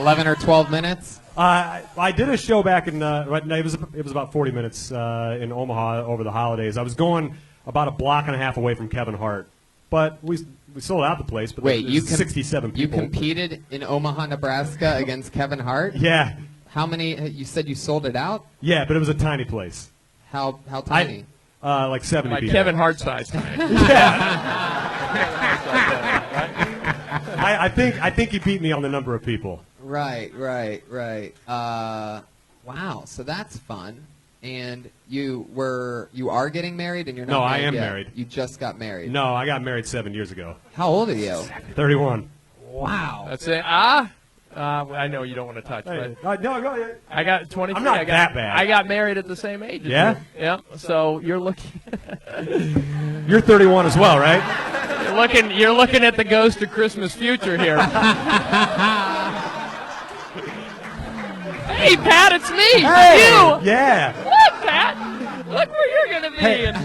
11 or 12 minutes? I did a show back in it was about 40 minutes in Omaha over the holidays. I was going about a block and a half away from Kevin Hart, but we sold out the place. But Wait, there's 67 You people. competed in Omaha, Nebraska against Kevin Hart? Yeah, How many? You said you sold it out? yeah, but it was a tiny place. How tiny? Like 70 Like people. Kevin Hart size. I think he beat me on the number of people. Right. Wow. So that's fun. And you are getting married, and you're not. No, I married am yet. married. You just got married. No, I got married 7 years ago. How old are you? 31. Wow. That's it. I know you don't want to touch, but No. I got 23. I'm not I got, that bad. I got married at the same age. as Yeah? you. Yeah. So you're looking. You're 31 as well, right? You're looking at the ghost of Christmas future here. Hey, Pat, it's me. You. Yeah. Look, Pat. Look where you're gonna be. Hey. in-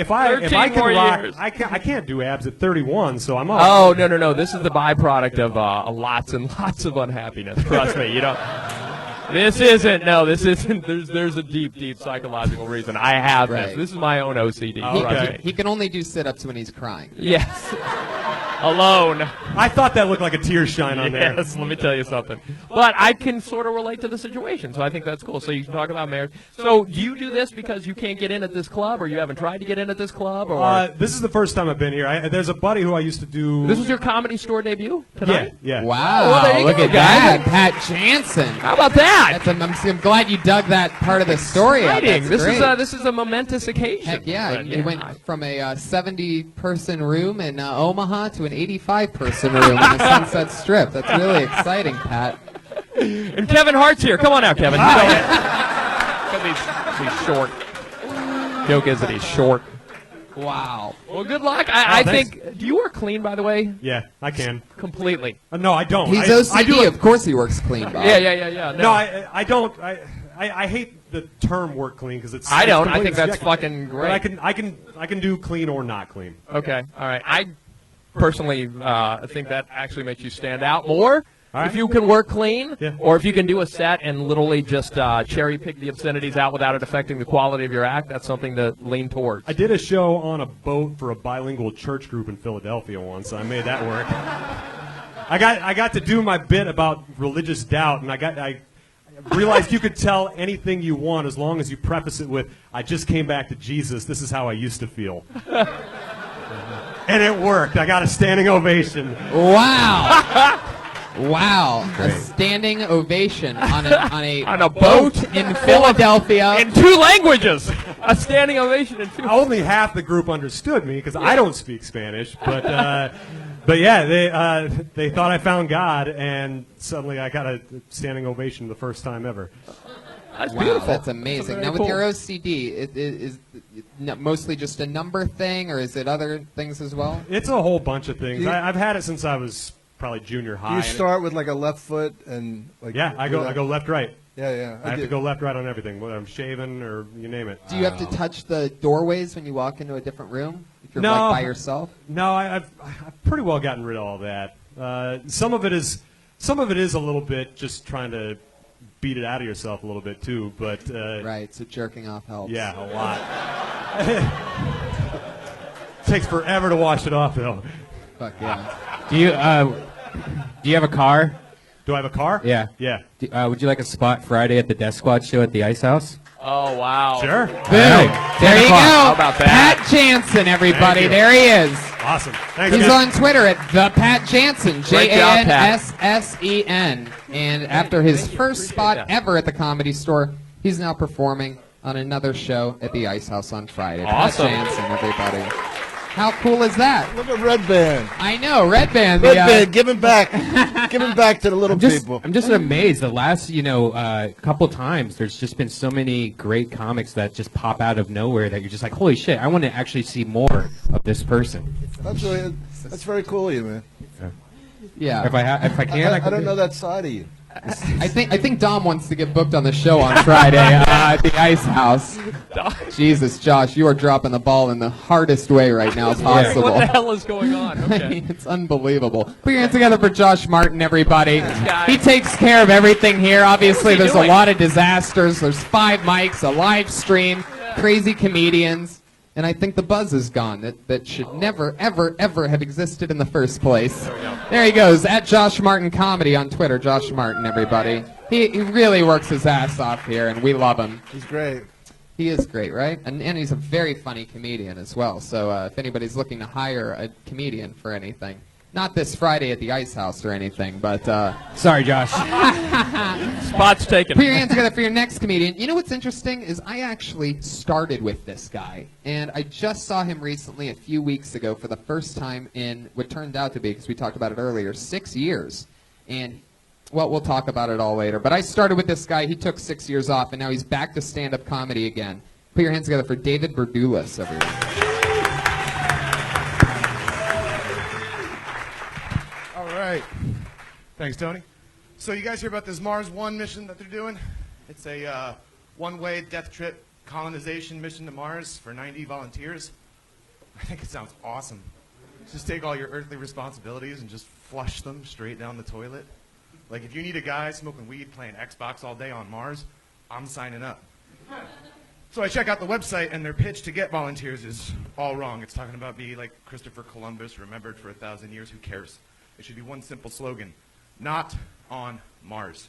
If I 13 can more rock, years. I can't do abs at 31, so I'm up. Oh no! This is the byproduct of lots and lots of unhappiness. Trust me, you don't. This isn't. There's a deep psychological reason. I have this. Right. This is my own OCD. Trust me. He can only do sit-ups when he's crying. Yes. Alone. I thought that looked like a tear shine on there. Yes, let me tell you something. But I can sort of relate to the situation, so I think that's cool. So you can talk about marriage. So do you do this because you can't get in at this club, or you haven't tried to get in at this club, or This is the first time I've been here. There's a buddy who I used to do. this was your Comedy Store debut tonight? Yeah. Wow. well, there you Look go, at guys. that, Pat Jansen. How about that? I'm glad you dug that part of the story out. Exciting. That's great. This is a momentous occasion. Heck yeah! But, You went from a 70-person room in Omaha to an 85-person room in the Sunset Strip. That's really exciting, Pat. And Kevin Hart's here. Come on out, Kevin. Because he's short. Joke is that he's short. Wow. Well, good luck. I thanks. think. Do you work clean, by the way? Yeah, I can. Completely. No, I don't. He's I do OCD. it- Of course he works clean, Bob. Yeah. No, I don't. I hate the term "work clean" because it's. I it's don't. I completely think that's subjective. fucking But great. I can do clean or not clean. Okay. All right. I personally think that actually makes you stand out more. All right. If you can work clean, Yeah. or if you can do a set and literally just cherry pick the obscenities out without it affecting the quality of your act, that's something to lean towards. I did a show on a boat for a bilingual church group in Philadelphia once. I made that work. I got to do my bit about religious doubt, and I realized you could tell anything you want as long as you preface it with, "I just came back to Jesus. This is how I used to feel." And it worked. I got a standing ovation. Wow. Wow. A standing ovation on a On a boat in Philadelphia. In 2 languages. A standing ovation in 2. Only half the group understood me because I don't speak Spanish, but yeah, they thought I found God, and suddenly I got a standing ovation the first time ever. That's Wow, beautiful. that's amazing. That's Now, very with your cool. OCD, is it mostly just a number thing, or is it other things as well? It's a whole bunch of things. You- I've had it since I was probably junior high. Do you and start with like a left foot and like? yeah, I do go that? I go left right. Yeah. I have to do. go left right on everything, whether I'm shaving or you name it. Do you have to touch the doorways when you walk into a different room? If you're No. like by yourself? No, I've pretty well gotten rid of all that. Some of it is a little bit just trying to beat it out of yourself a little bit too, but Right, so jerking off helps. yeah, a lot. Takes forever to wash it off though. Fuck yeah. Do you have a car? Do I have a car? Yeah. Yeah. Would you like a spot Friday at the Death Squad show at the Ice House? Oh, wow. Sure. Boom. Right. There you go. How about that? Pat Jansen, everybody. Thank you. There he is. Awesome. Thanks. He's man. on Twitter at the Pat Jansen, Great job, Pat. Janssen. And after his first spot ever at the Comedy Store, he's now performing on another show at the Ice House on Friday. Awesome. Pat Jansen, everybody. How cool is that? Look at Red Band. I know, Red Band. Red Band, giving back to the little people. I'm just amazed. The last, couple times, there's just been so many great comics that just pop out of nowhere that you're just like, holy shit, I want to actually see more of this person. That's very cool of you, man. Yeah. If I can, I can don't do know it. that side of you. I think Dom wants to get booked on the show on Friday at the Ice House. Jesus, Josh, you are dropping the ball in the hardest way right now possible. What the hell is going on? I Okay. mean, it's unbelievable. Put your hands together for Josh Martin, everybody. guy. He takes care of everything here. Obviously, he there's doing? a lot of disasters. There's 5 mics, a live stream, crazy comedians. And I think the buzz is gone. That should never, ever, ever have existed in the first place. There he goes, at Josh Martin Comedy on Twitter. Josh Martin, everybody. He really works his ass off here, and we love him. He's great. He is great, right? And he's a very funny comedian as well. So if anybody's looking to hire a comedian for anything, not this Friday at the Ice House or anything, but Sorry, Josh. Spot's taken. put your hands together for your next comedian. You know what's interesting is I actually started with this guy, and I just saw him recently a few weeks ago for the first time in what turned out to be, because we talked about it earlier, 6 years. And well, we'll talk about it all later. But I started with this guy. He took 6 years off, and now he's back to stand-up comedy again. Put your hands together for David Berdulis, everyone. All right. Thanks, Tony. So you guys hear about this Mars One mission that they're doing? It's a one-way death trip colonization mission to Mars for 90 volunteers. I think it sounds awesome. Just take all your earthly responsibilities and just flush them straight down the toilet. Like if you need a guy smoking weed playing Xbox all day on Mars, I'm signing up. So I check out the website, and their pitch to get volunteers is all wrong. It's talking about be like Christopher Columbus, remembered for 1,000 years. Who cares? It should be one simple slogan: not on Mars.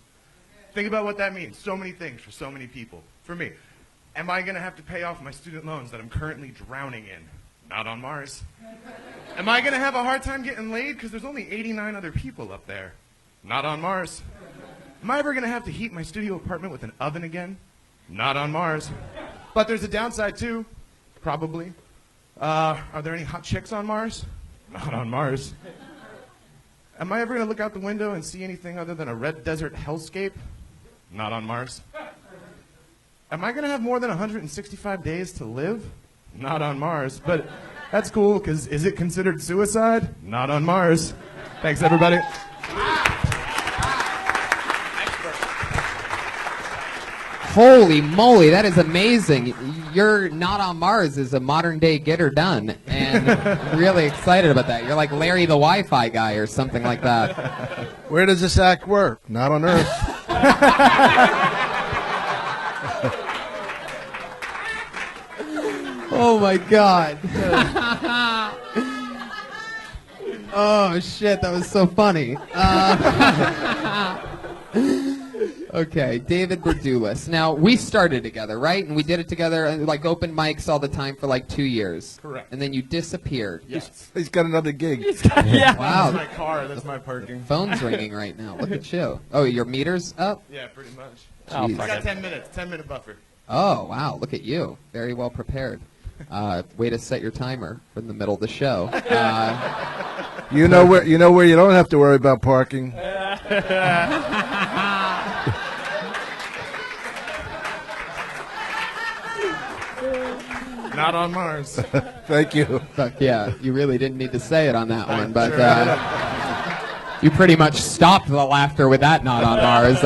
Think about what that means. So many things for so many people. For me, am I going to have to pay off my student loans that I'm currently drowning in? Not on Mars. Am I going to have a hard time getting laid because there's only 89 other people up there? Not on Mars. Am I ever going to have to heat my studio apartment with an oven again? Not on Mars. But there's a downside too, probably. Are there any hot chicks on Mars? Not on Mars. Am I ever going to look out the window and see anything other than a red desert hellscape? Not on Mars. Am I going to have more than 165 days to live? Not on Mars. But that's cool, because is it considered suicide? Not on Mars. Thanks, everybody. Holy moly, that is amazing. You're Not on Mars is a modern day Get Her Done, and really excited about that. You're like Larry the Wi-Fi guy or something like that. Where does this act work? Not on Earth. Oh my god. Oh shit, that was so funny. Okay, David Berdulis. Now, we started together, right? And we did it together, like open mics all the time for like 2 years. Correct. And then you disappeared. Yes. He's got another gig. Yeah. Wow. That's my car. That's my parking. Phone's ringing right now. Look at you. Oh, your meter's up? Yeah, pretty much. Oh, Jeez. I got 10 minutes. 10-minute buffer. Oh, wow. Look at you. Very well prepared. Way to set your timer for the middle of the show. You know where you don't have to worry about parking. Not on Mars. Thank you. Fuck yeah. You really didn't need to say it on that one, but you pretty much stopped the laughter with that Not on Mars.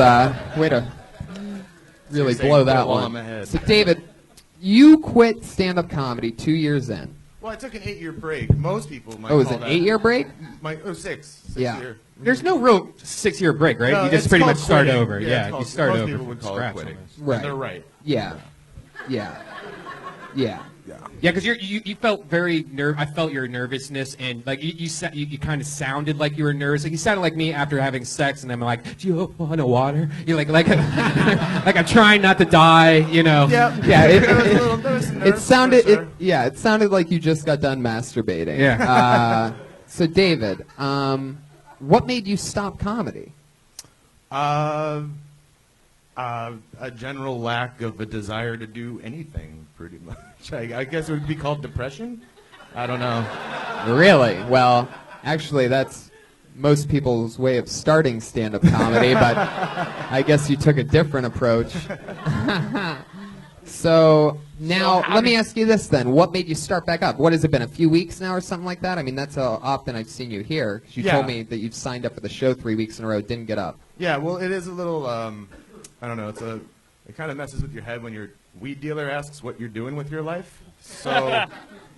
Way to really Seriously, blow put it that while one. I'm ahead. So, David, you quit stand-up comedy 2 years in. Well, I took an 8-year break. Most people might Oh, it was call an that. 8-year break? Six Yeah. year. There's no real 6-year break, right? No, you just it's pretty called much start quitting. over. Yeah, Yeah, it's you called- start most over people from would call it scratch. quitting. almost. Right. And they're right. Yeah. Yeah. Yeah. Yeah, because you felt very I felt your nervousness, and like you kind of sounded like you were nervous. Like you sounded like me after having sex, and I'm like, do you want a water? You're like like I'm trying not to die, you know. Yep. Yeah, It it sounded like you just got done masturbating. Yeah. So David, what made you stop comedy? A general lack of a desire to do anything, pretty much. I guess it would be called depression. I don't know. Really? Well, actually, that's most people's way of starting stand-up comedy, but I guess you took a different approach. So now, let me ask you this then. What made you start back up? What has it been, a few weeks now or something like that? I mean, that's how often I've seen you here. 'Cause you Yeah. told me that you've signed up for the show 3 weeks in a row, didn't get up. Yeah, well, it is a little. I don't know. It kind of messes with your head when your weed dealer asks what you're doing with your life. So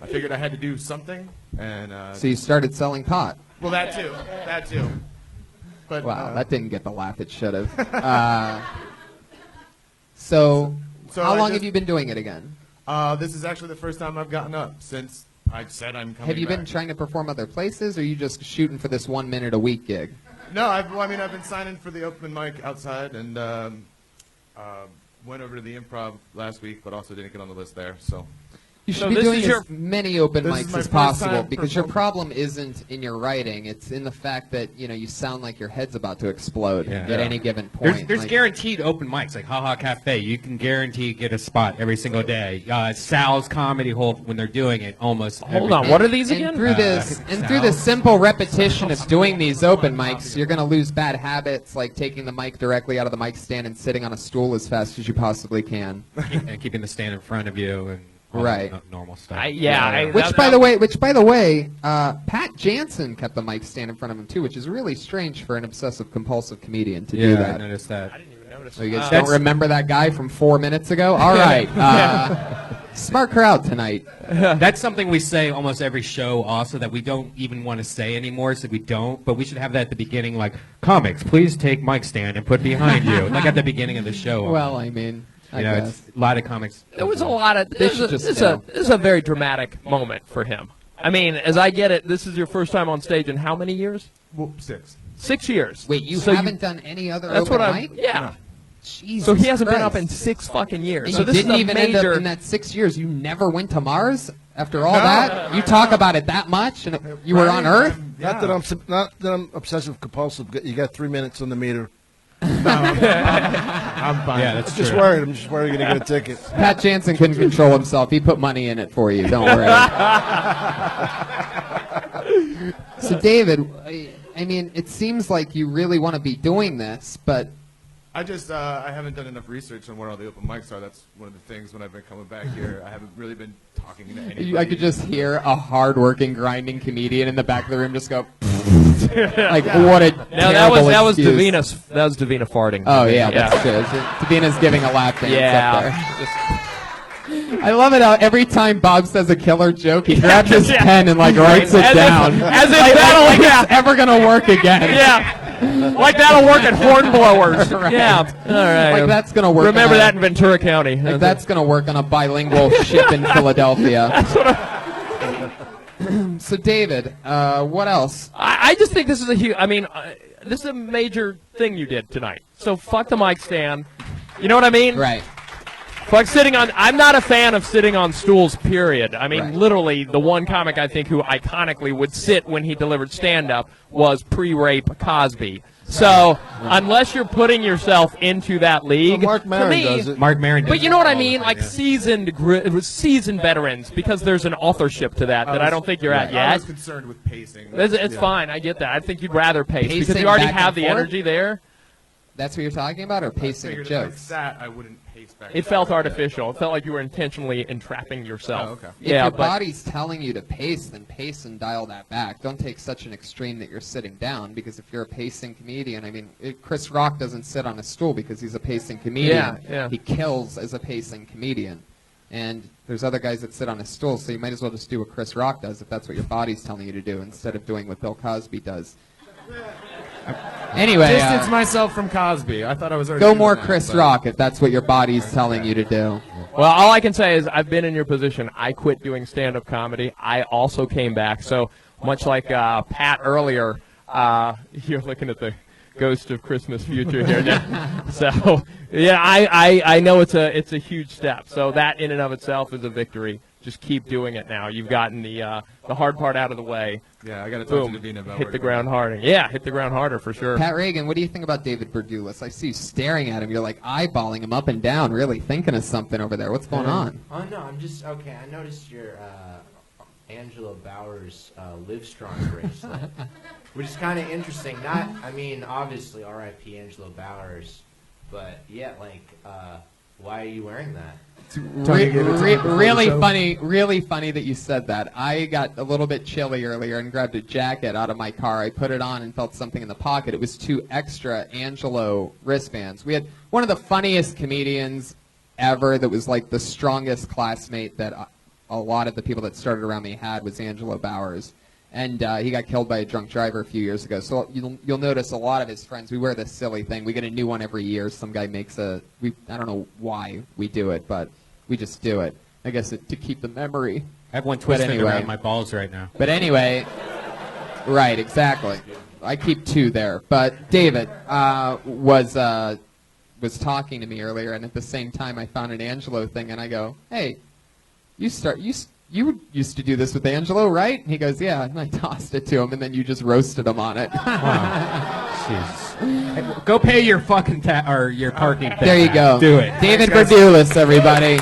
I figured I had to do something, and So you started selling pot. well, that too. That too. But Wow, that didn't get the laugh it should have. So So how I long just- have you been doing it again? This is actually the first time I've gotten up since I said I'm coming Have you been back. trying to perform other places, or are you just shooting for this 1 minute a week gig? No, I've been signing for the open mic outside, and went over to the Improv last week, but also didn't get on the list there. So You should So be this doing is your- as many open This is mics my as first possible, time because your performing. problem isn't in your writing; it's in the fact that you sound like your head's about to explode Yeah. at Yeah. any given point. There's Like- guaranteed open mics, like Haha Cafe. You can guarantee get a spot every single day. Sal's Comedy Hole, when they're doing it, almost. Hold every on, day. what are these and again? through this through the simple repetition of doing these open mics, you're going to lose bad habits like taking the mic directly out of the mic stand and sitting on a stool as fast as you possibly can. And keeping the stand in front of you and all Right. that normal stuff. Which, by the way, Pat Jansen kept the mic stand in front of him too, which is really strange for an obsessive compulsive comedian to do Yeah, that. I noticed that. So you guys That's- don't remember that guy from 4 minutes ago? All right. Smart crowd tonight. That's something we say almost every show also that we don't even want to say anymore, so we don't, but we should have that at the beginning, like, comics, please take mic stand and put behind you, like at the beginning of the show. Well, I mean, I know, guess. it's a lot of comics. There was a lot of. They This should is, just this, is a, know. this is a very dramatic moment for him. I mean, as I get it, this is your first time on stage in how many years? well, 6. 6 years. Wait, you So haven't done any other That's open what I'm. mic? Yeah. Jesus So he hasn't been up Christ. in 6 fucking years. And So you this didn't is a even end up major. in that 6 years. You never went to Mars after all that? You talk about it that much, and you were on Earth? Not that I'm obsessive compulsive. You got 3 minutes on the meter. I'm fine. Yeah, that's Just true. worried. I'm just worried you're gonna get a ticket. Pat Jansen couldn't control himself. He put money in it for you. Don't worry. So, David, I mean, it seems like you really want to be doing this, but I haven't done enough research on what all the open mics are. That's one of the things when I've been coming back here. I haven't really been talking to anybody. I could just hear a hard-working, grinding comedian in the back of the room just go. Like what a No, that was Davina. That was Davina farting. Oh yeah, that's true. Davina's giving a lap dance up there. I love it how every time Bob says a killer joke, he grabs his pen and like writes it down. As if like that'll it's ever gonna work again. Yeah. Like that'll work at horn blowers. Right. Yeah. All right. Like that's gonna work. Remember that in Ventura County. Like that's gonna work on a bilingual ship in Philadelphia. So David, what else? I just think this is a huge. I mean, this is a major thing you did tonight. So fuck the mic stand. You know what I mean? Right. Fuck sitting on. I'm not a fan of sitting on stools. Period. I mean, Right. literally, the one comic I think who iconically would sit when he delivered stand-up was pre-rape Cosby. So unless you're putting yourself into that league, Well, Mark Maron to me, does it. Mark Maron. But does you know what it I all the mean? time, Like yeah. seasoned veterans, because there's an authorship to that I don't think you're at I yet. was concerned with pacing. It's fine. I get that. I think you'd rather pace because Pacing you already back have and the forth? energy there. That's what you're talking about, or I pacing figured of if I jokes? sat, I wouldn't pace back. It felt artificial. It felt like you were intentionally entrapping yourself. Oh, okay. If Yeah, your but body's telling you to pace, then pace and dial that back. Don't take such an extreme that you're sitting down, because if you're a pacing comedian, I mean, Chris Rock doesn't sit on a stool because he's a pacing comedian. Yeah. He kills as a pacing comedian. And there's other guys that sit on a stool, so you might as well just do what Chris Rock does if that's what your body's telling you to do, instead of doing what Bill Cosby does. Anyway, Distance myself from Cosby. I thought I was already go doing more that, Chris but- Rock if that's what your body's telling you to do. well, all I can say is I've been in your position. I quit doing stand-up comedy. I also came back. So much like Pat earlier, you're looking at the ghost of Christmas future here now. So yeah, I know it's a huge step. So that in and of itself is a victory. Just keep doing it now. You've gotten the hard part out of the way. Yeah, I got to Boom. talk to Davina about Hit the ground harder. Yeah, hit the ground harder for sure. Pat Reagan, what do you think about David Berdulis? I see you staring at him. You're like eyeballing him up and down, really thinking of something over there. What's going on? Oh no, I'm just okay. I noticed your Angela Bowers Livestrong bracelet, which is kind of interesting. I mean, obviously, R.I.P. Angela Bowers, but yeah, like, why are you wearing that? Really funny that you said that. I got a little bit chilly earlier and grabbed a jacket out of my car. I put it on and felt something in the pocket. It was 2 extra Angelo wristbands. We had one of the funniest comedians ever that was like the strongest classmate that a lot of the people that started around me had was Angelo Bowers. And he got killed by a drunk driver a few years ago. So you'll notice a lot of his friends, we wear this silly thing. We get a new one every year. Some guy makes I don't know why we do it, but we just do it. I guess to keep the memory. I have one twisted anyway. around my balls right now. But anyway, right, exactly. I keep 2 there. But David was talking to me earlier, and at the same time I found an Angelo thing, and I go, hey, you used to do this with Angelo, right? And he goes, yeah. And I tossed it to him, and then you just roasted him on it. Jesus. Hey, go pay your fucking or your parking thing. There you go. Do it. David Berdulis, everybody.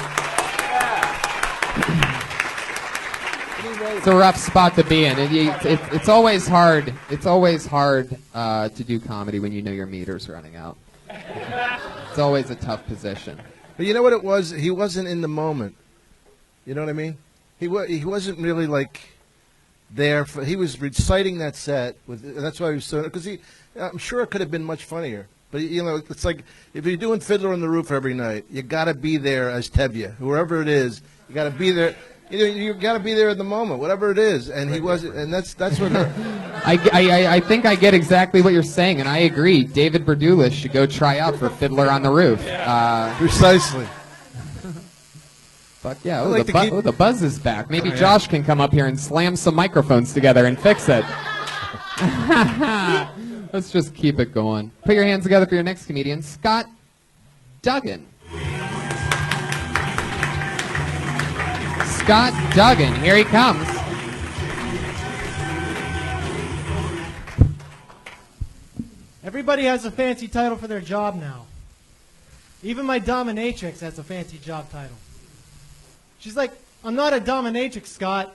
It's a rough spot to be in. It's always hard. It's always hard to do comedy when you know your meter's running out. It's always a tough position. But you know what it was? He wasn't in the moment. You know what I mean? He wasn't really like there. He was reciting that set and that's why he was so. Because I'm sure it could have been much funnier. But you know, it's like if you're doing Fiddler on the Roof every night, you got to be there as Tevye, whoever it is. You got to be there. You got to be there at the moment, whatever it is. And he wasn't. And that's what. I think I get exactly what you're saying, and I agree. David Berdulis should go try out for Fiddler on the Roof. Precisely. Fuck yeah! like The buzz is back. Maybe Josh can come up here and slam some microphones together and fix it. Let's just keep it going. Put your hands together for your next comedian, Scott Duggan. Scott Duggan, here he comes. Everybody has a fancy title for their job now. Even my dominatrix has a fancy job title. She's like, I'm not a dominatrix, Scott.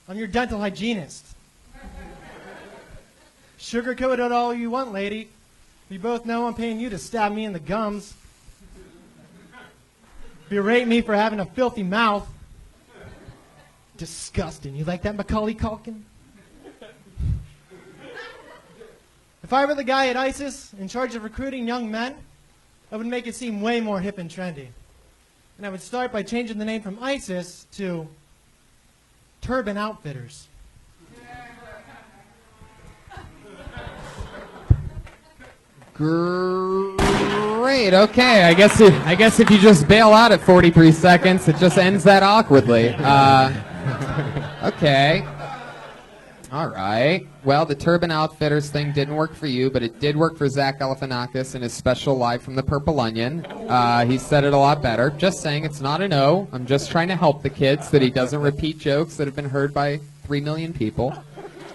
I'm your dental hygienist. Sugarcoat it all you want, lady. We both know I'm paying you to stab me in the gums. Berate me for having a filthy mouth. Disgusting. You like that, Macaulay Culkin? If I were the guy at ISIS in charge of recruiting young men, I would make it seem way more hip and trendy. And I would start by changing the name from ISIS to Turban Outfitters. Great. Okay. I guess if you just bail out at 43 seconds, it just ends that awkwardly. Okay. All right. Well, the Turban Outfitters thing didn't work for you, but it did work for Zach Galifianakis in his special Live from the Purple Onion. He said it a lot better. Just saying, it's not a no. I'm just trying to help the kid so that he doesn't repeat jokes that have been heard by 3 million people.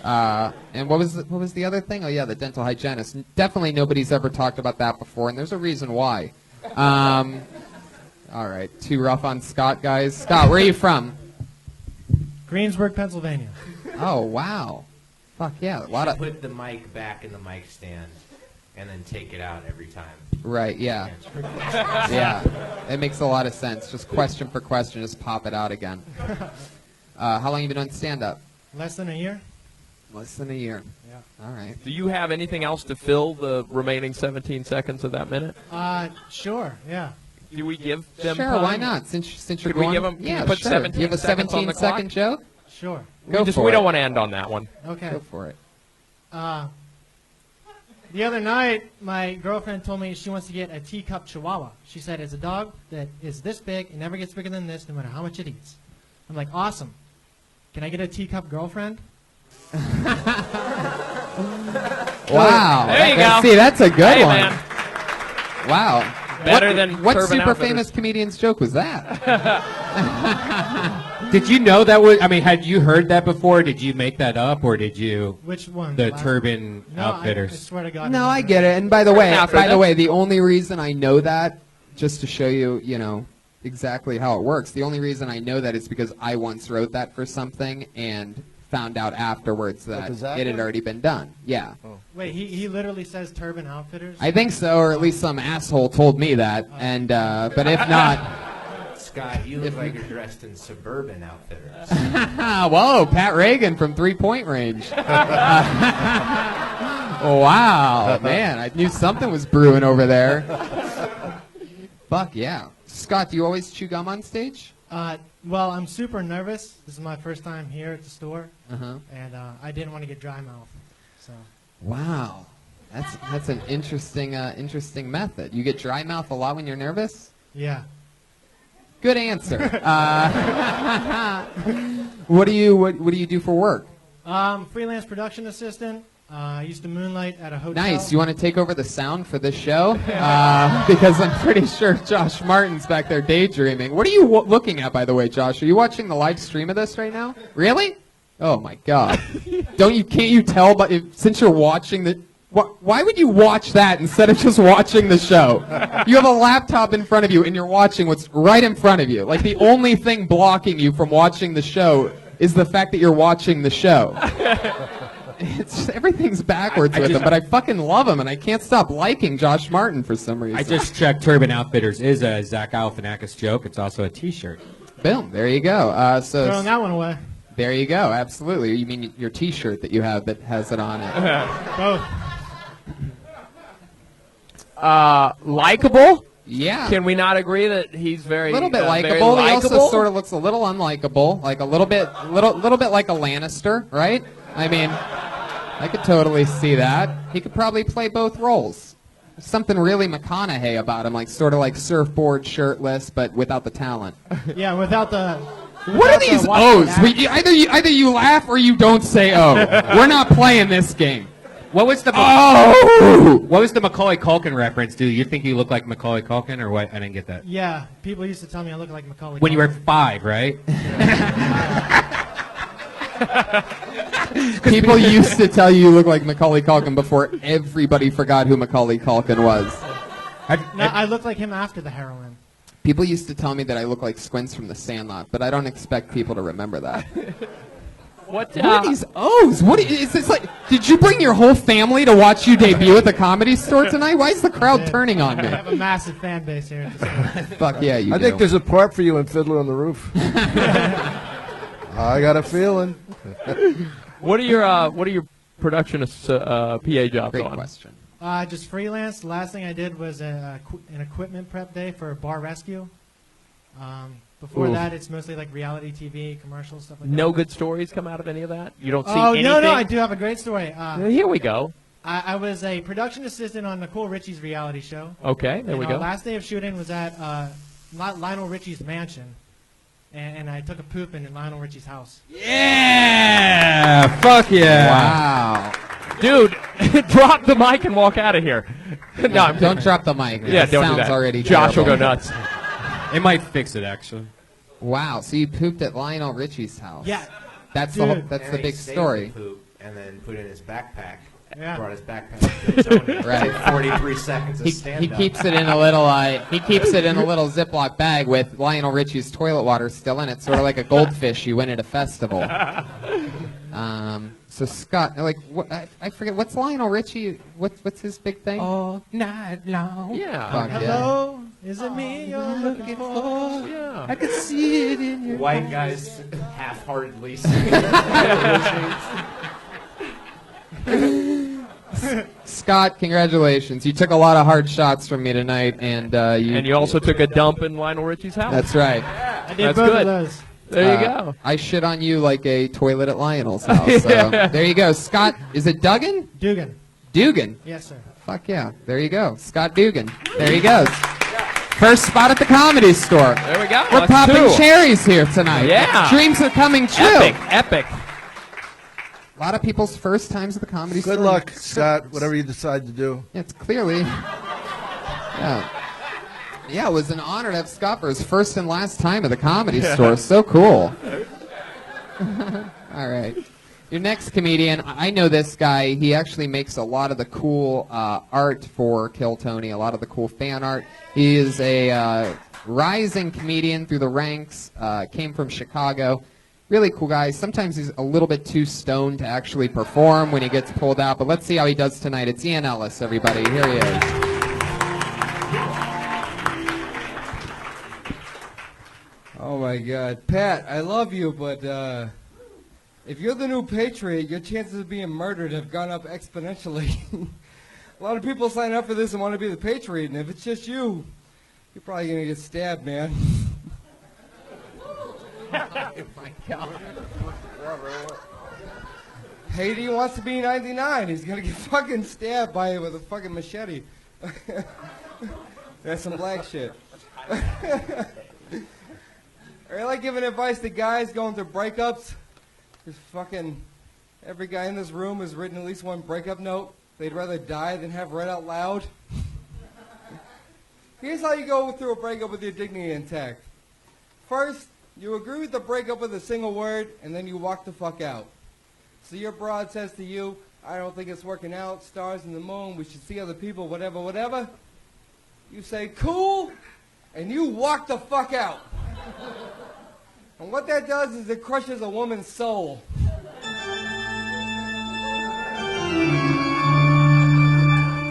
And what was the other thing? Oh yeah, the dental hygienist. Definitely nobody's ever talked about that before, and there's a reason why. All right, too rough on Scott, guys. Scott, where are you from? Greensburg, Pennsylvania. Oh wow, fuck yeah, a lot of. Put the mic back in the mic stand, and then take it out every time. Right. Yeah. Yeah. It makes a lot of sense. Just question for question, just pop it out again. How long have you been on stand-up? Less than a year. Less than a year. Yeah. All right. Do you have anything else to fill the remaining 17 seconds of that minute? Sure. Yeah. Do we give them Sure, time? why not? Since you're Could we going, give them? yeah, put sure. 17 You have a seconds on the 17-second clock? joke? Sure. Go for We it. don't want to end on that one. Okay. Go for it. The other night, my girlfriend told me she wants to get a teacup chihuahua. She said it's a dog that is this big and never gets bigger than this no matter how much it eats. I'm like, awesome. Can I get a teacup girlfriend? Wow. There you go. See, that's a good Hey, one. man. Wow. Better than what Turban super Outfitters. famous comedian's joke was that? Did you know that was? I mean, had you heard that before? Did you make that up, or did you? Which one? The last- Turban No, Outfitters. I swear to God. No, I I never- get it. And by the way, I've heard that. the only reason I know that, just to show you, exactly how it works. The only reason I know that is because I once wrote that for something and found out afterwards that the Zach it had one? already been done. Yeah. Wait, he literally says Turban Outfitters? I think so, or at least some asshole told me that. And but if not, Scott, you look like you're dressed in suburban outfitters. whoa, Pat Reagan from 3-point range. Wow, man, I knew something was brewing over there. Fuck yeah. Scott, do you always chew gum on stage? Well, I'm super nervous. This is my first time here at the store, Uh-huh. and I didn't want to get dry mouth. So Wow. That's an interesting method. You get dry mouth a lot when you're nervous? yeah. Good answer. What do you do for work? Freelance production assistant. I used to moonlight at a hotel. Nice. You want to take over the sound for this show? Because I'm pretty sure Josh Martin's back there daydreaming. What are you looking at, by the way, Josh? Are you watching the live stream of this right now? Really? Oh my God! Can't you tell? But since you're watching the, why would you watch that instead of just watching the show? You have a laptop in front of you and you're watching what's right in front of you. Like the only thing blocking you from watching the show is the fact that you're watching the show. It's just, everything's backwards with him, but I fucking love him, and I can't stop liking Josh Martin for some reason. I just checked. Turban Outfitters is a Zach Galifianakis joke. It's also a T-shirt. Boom, there you go. Throwing that one away. There you go, absolutely. You mean your T-shirt that you have that has it on it? Both. Likable? Yeah. Can we not agree that he's very A little bit very likable. He also likable? sort of looks a little unlikable, like a little bit like a Lannister, right? I mean, I could totally see that. He could probably play both roles. There's something really McConaughey about him, like sort of like surfboard, shirtless, but without the talent. Yeah, without the. What are these O's? Either you laugh or you don't say O. We're not playing this game. What was the Oh! What was the Macaulay Culkin reference? Do you think you look like Macaulay Culkin, or what? I didn't get that. Yeah, people used to tell me I look like Macaulay. When you were Culkin. 5, right? People used to tell you look like Macaulay Culkin before everybody forgot who Macaulay Culkin was. No, I look like him after the heroin. People used to tell me that I look like Squints from The Sandlot, but I don't expect people to remember that. What? What are these O's? What is this like? Did you bring your whole family to watch you debut at the Comedy Store tonight? Why is the crowd turning on I me? have a massive fan base here. Fuck yeah, you I do. think there's a part for you in Fiddler on the Roof. I got a feeling. What are your production PA jobs Great on? question. Just freelance. The last thing I did was an equipment prep day for Bar Rescue. Before Ooh. that, it's mostly like reality TV, commercials, stuff like that. No good stories come out of any of that? You don't see Oh, anything? no, I do have a great story. Here we go. I was a production assistant on Nicole Richie's reality show. Okay, there And we our go. last day of shooting was at Lionel Richie's mansion. And I took a poop in Lionel Richie's house. Yeah! Fuck yeah! Wow. Dude, drop the mic and walk out of here. No, I'm Don't drop the mic. Yeah, That don't do sounds that. already Josh will go terrible. nuts. It might fix it, actually. Wow, so you pooped at Lionel Richie's house. Yeah. That's the whole, Dude. that's And the he big saved story. the poop and then put it in his backpack. Yeah. Brought his backpack to Tony. Right. Did 43 seconds of He stand-up. keeps it in a little Ziploc bag with Lionel Richie's toilet water still in it, sort of like a goldfish you win at a festival. So Scott, like, I forget what's Lionel Richie? What's his big thing? All night long. Yeah. Fuck yeah. Hello, is it me you're looking for? Yeah. I could see it in your White guys half-heartedly singing. Scott, congratulations! You took a lot of hard shots from me tonight, and And you also took a dump in Lionel Richie's house. That's right. I did That's both good. of those. There you go. I shit on you like a toilet at Lionel's house. So there you go. Scott, is it Duggan? Dugan. Dugan. Yes, sir. Fuck yeah. There you go. Scott Dugan. There he goes. First spot at the Comedy Store. There we go. We're That's popping two. cherries here tonight. Yeah. Dreams are coming true. Epic. A lot of people's first times at the Comedy Store. Good luck, Scott, whatever you decide to do. It's clearly. Yeah. Yeah, it was an honor to have Scott for his first and last time at the Comedy Store. So cool. All right. Your next comedian, I know this guy. He actually makes a lot of the cool art for Kill Tony, a lot of the cool fan art. He is a rising comedian through the ranks, came from Chicago. Really cool guy. Sometimes he's a little bit too stoned to actually perform when he gets pulled out, but let's see how he does tonight. It's Ian Ellis, everybody. Here he is. Oh my God, Pat, I love you, but if you're the new patriot, your chances of being murdered have gone up exponentially. A lot of people sign up for this and want to be the patriot, and if it's just you, you're probably gonna get stabbed, man. Oh my God. Haiti wants to be 99. He's gonna get fucking stabbed by it with a fucking machete. That's some black shit. I like giving advice to guys going through breakups. There's fucking every guy in this room has written at least one breakup note. They'd rather die than have read out loud. Here's how you go through a breakup with your dignity intact. First, you agree with the breakup with a single word, and then you walk the fuck out. So your broad says to you, I don't think it's working out, stars in the moon, we should see other people, whatever, whatever. You say, cool, and you walk the fuck out. And what that does is it crushes a woman's soul.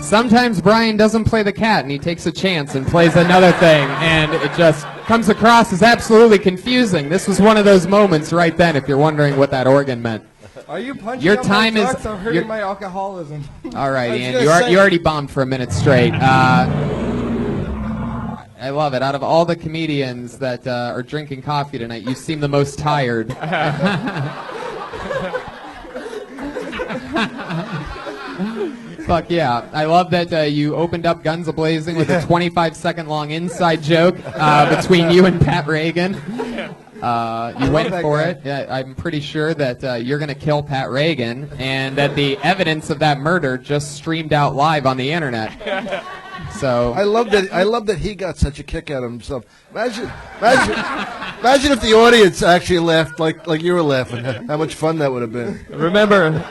Sometimes Brian doesn't play the cat and he takes a chance and plays another thing, and it just comes across as absolutely confusing. This was one of those moments right then, if you're wondering what that organ meant. Are you punching Your up time my is- trucks? I'm hurting your- my alcoholism. All right, I was Ian, gonna say- you already bombed for a minute straight. I love it. Out of all the comedians that are drinking coffee tonight, you seem the most tired. Fuck yeah. I love that you opened up Guns A-Blazing with a 25-second long inside joke between you and Pat Reagan. You went that for guy. it. Yeah, I'm pretty sure that you're going to kill Pat Reagan, and that the evidence of that murder just streamed out live on the internet. So I love that he got such a kick out of himself. Imagine if the audience actually laughed like you were laughing. How much fun that would have been.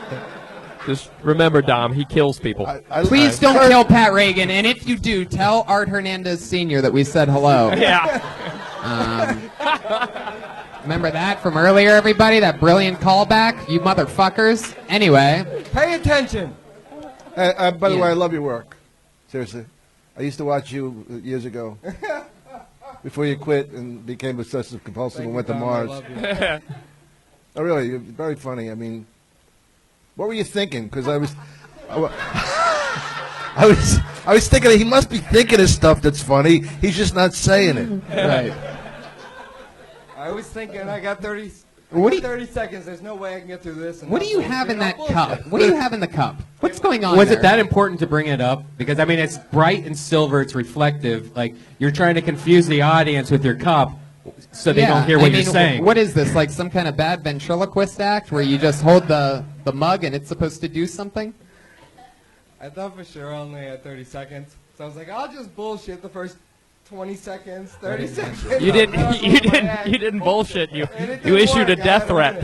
Just remember, Dom, he kills people. please don't kill Pat Reagan, and if you do, tell Art Hernandez Sr. that we said hello. Yeah. Remember that from earlier, everybody? That brilliant callback? You motherfuckers. Anyway. Pay attention. By the Yeah. way, I love your work. Seriously. I used to watch you years ago. Before you quit and became obsessive compulsive and went to Mars. Oh, really? You're very funny. I mean, what were you thinking? Because I was thinking he must be thinking of stuff that's funny. He's just not saying it. Right. I was thinking I got 30. What do you- 30 seconds. There's no way I can get through this. And What not do you bullshit. have in Not that cup? bullshit. What do you have in the cup? What's going on Was there? it that important to bring it up? Because I mean, it's bright and silver. It's reflective. Like you're trying to confuse the audience with your cup, so they don't hear what you're saying. What is this? Like some kind of bad ventriloquist act where you just hold the mug and it's supposed to do something? I thought for sure I only had 30 seconds. So I was like, I'll just bullshit the first 20 seconds, 30 seconds. You didn't bullshit. You issued a death threat.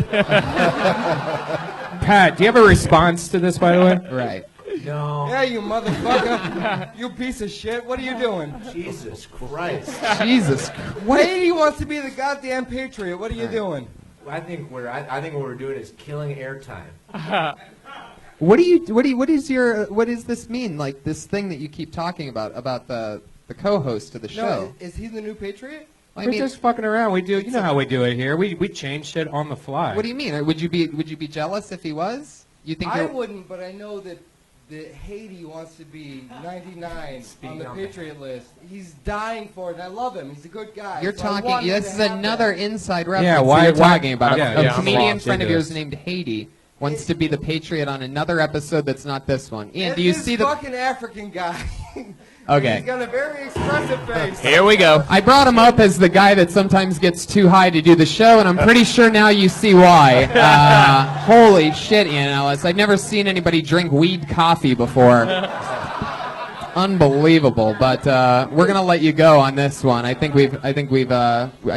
Pat, do you have a response to this, by the way? Right. No. Yeah, you motherfucker. You piece of shit. What are you doing? Jesus Christ. Jesus. Haiti wants to be the goddamn patriot. What are you doing? I think what we're doing is killing airtime. What does this mean? Like this thing that you keep talking about the co-host of the show. No, is he the new patriot? I We're mean, just fucking around. We do. You know how we do it here. We change shit on the fly. what do you mean? Would you be jealous if he was? You think I you're- wouldn't, but I know that Haiti wants to be 99 on the Patriot list. He's dying for it, and I love him. He's a good guy. You're so I want talking. him This to is have another that. inside reference. Yeah, that why- you're why- talking about? yeah, A yeah, I'm comedian lost friend of into yours this. named Haiti wants to be the patriot on another episode that's not this one. Ian, It's do you this see the? fucking African guy? Okay. He's got a very expressive face. Here we go. I brought him up as the guy that sometimes gets too high to do the show, and I'm pretty sure now you see why. Holy shit, Ian Ellis! I've never seen anybody drink weed coffee before. Unbelievable, but we're gonna let you go on this one. I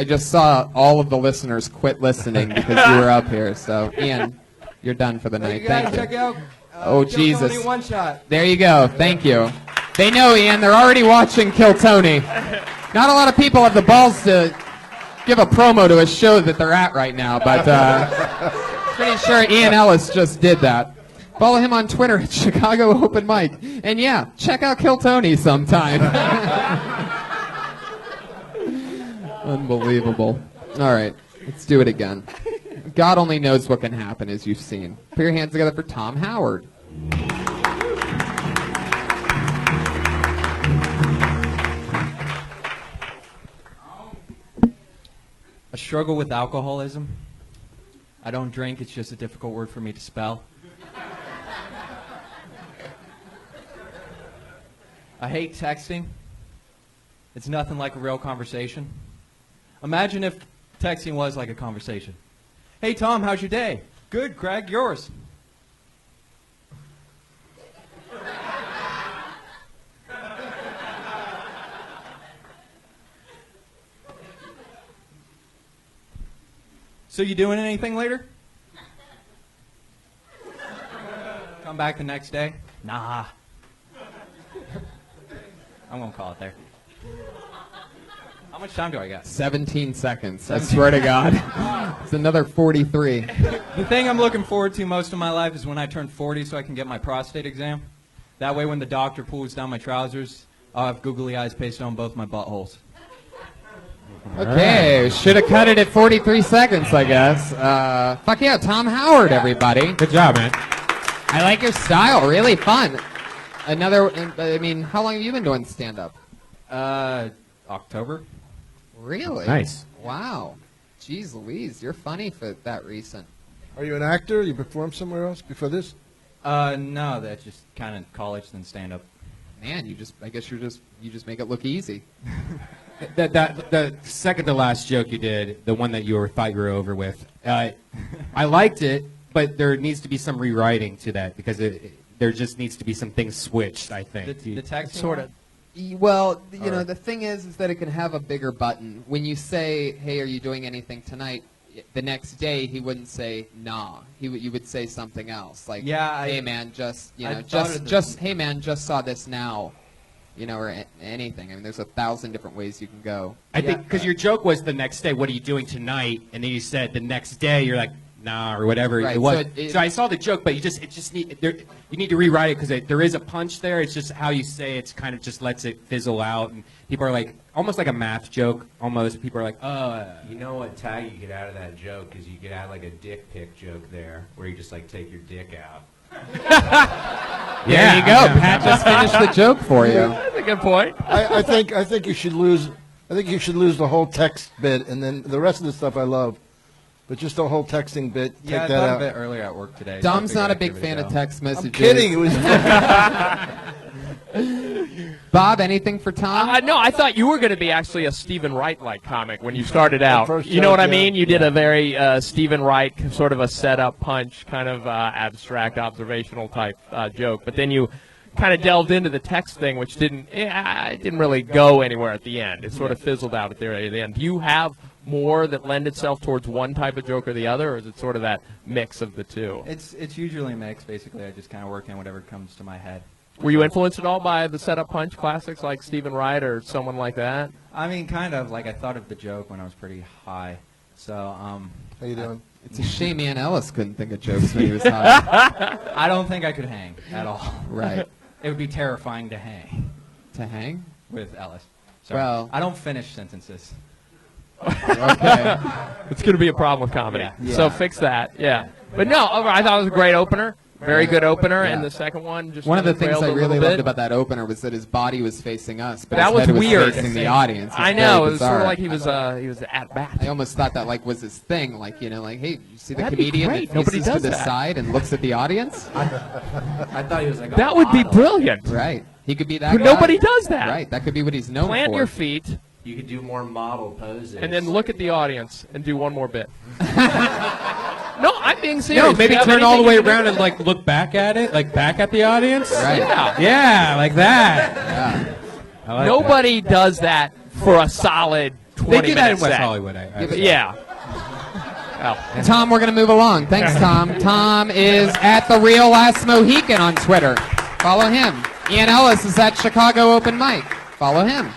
just saw all of the listeners quit listening because you were up here. So, Ian, you're done for the So night. you gotta Thank you. check out. Oh, Kill Jesus. Tony One Shot. There you go. Thank you. They know, Ian. They're already watching Kill Tony. Not a lot of people have the balls to give a promo to a show that they're at right now, but pretty sure Ian Ellis just did that. Follow him on Twitter at Chicago Open Mic. And yeah, check out Kill Tony sometime. Unbelievable. All right, let's do it again. God only knows what can happen, as you've seen. Put your hands together for Tom Howard. I struggle with alcoholism. I don't drink, it's just a difficult word for me to spell. I hate texting. It's nothing like a real conversation. Imagine if texting was like a conversation. Hey Tom, how's your day? Good, Craig, yours. So you doing anything later? Come back the next day? Nah. I won't call it there. How much time do I got? 17 seconds. I swear to God. It's another 43. The thing I'm looking forward to most of my life is when I turn 40 so I can get my prostate exam. That way when the doctor pulls down my trousers, I'll have googly eyes pasted on both my buttholes. Okay, should have cut it at 43 seconds, I guess. Fuck yeah, Tom Howard, everybody. Good job, man. I like your style. Really fun. Another, I mean, how long have you been doing stand-up? October. Really? Nice. Wow. Jeez Louise, you're funny for that recent. Are you an actor? You performed somewhere else before this? No, that's just kind of college then stand-up. Man, I guess you just make it look easy. The second to last joke you did, the one that thought you were over with, I liked it, but there needs to be some rewriting to that because there just needs to be some things switched, I think. The texting Sort one? of. Well, you know, the thing is that it can have a bigger button. When you say, "Hey, are you doing anything tonight?" The next day he wouldn't say "Nah." You would say something else, like, Yeah, "Hey man, just I thought of this. hey man, just saw this now." or anything. I mean, there's 1,000 different ways you can go. I think because your joke was the next day, what are you doing tonight? And then you said the next day, you're like, nah, or whatever Right, it was. so So I saw the joke, but you need to rewrite it because there is a punch there. It's just how you say it's kind of just lets it fizzle out, and people are like, almost like a math joke. Almost people are like, You know what tag you get out of that joke is you could add like a dick pic joke there, where you just like take your dick out. There you go. Pat just finished the joke for you. That's a good point. I think you should lose. I think you should lose the whole text bit, and then the rest of the stuff I love, but just the whole texting bit. Yeah, I take that thought out. of it earlier at work today. Dom's so I not a figured big I'd give fan it a of go. text messages. I'm kidding. It was. Bob, anything for Tom? No, I thought you were going to be actually a Stephen Wright-like comic when you started out. first You know what joke, I mean? yeah. You did a very Stephen Wright, sort of a setup punch, kind of abstract, observational type joke. But then you kind of delved into the text thing, which didn't really go anywhere at the end. It sort of fizzled out at the end. Do you have more that lend itself towards one type of joke or the other, or is it sort of that mix of the two? It's usually a mix. Basically, I just kind of work in whatever comes to my head. Were you influenced at all by the setup punch classics like Stephen Wright or someone like that? I mean, kind of. Like, I thought of the joke when I was pretty high. So, How you doing? It's a shame Ian Ellis couldn't think of jokes when he was high. I don't think I could hang at all. Right. It would be terrifying to hang To hang? with Ellis. Sorry. Well- I don't finish sentences. Okay. It's going to be a problem with comedy. Yeah. So fix that. Yeah. But no, I thought it was a great opener. Very good opener. Yeah. And the second one just One of the kinda things I trailed a really little loved bit. about that opener was that his body was facing us, but That his was head weird. was facing the audience. I It's know. very It was sort bizarre. of like he was at bat. I almost thought that was his thing, like hey, you see the That'd be comedian great. that Nobody faces to does the that. side and looks at the audience? I thought he was like a That would be model. brilliant. Right. He could be that But guy. nobody does that. Right. That could be what he's known Plant for. your feet You could do more model poses. and then look at the audience and do one more bit. No, I'm being serious. No, maybe Do you have turn all the anything way you can around do? and like look back at it, like back at the audience. Right. Yeah. Yeah, like that. Yeah. I like Nobody does that for a solid 20 They do that in minutes West set. Hollywood. Yeah. Well, Tom, we're going to move along. Thanks, Tom. Tom is at The Real Last Mohican on Twitter. Follow him. Ian Ellis is at Chicago Open Mic. Follow him.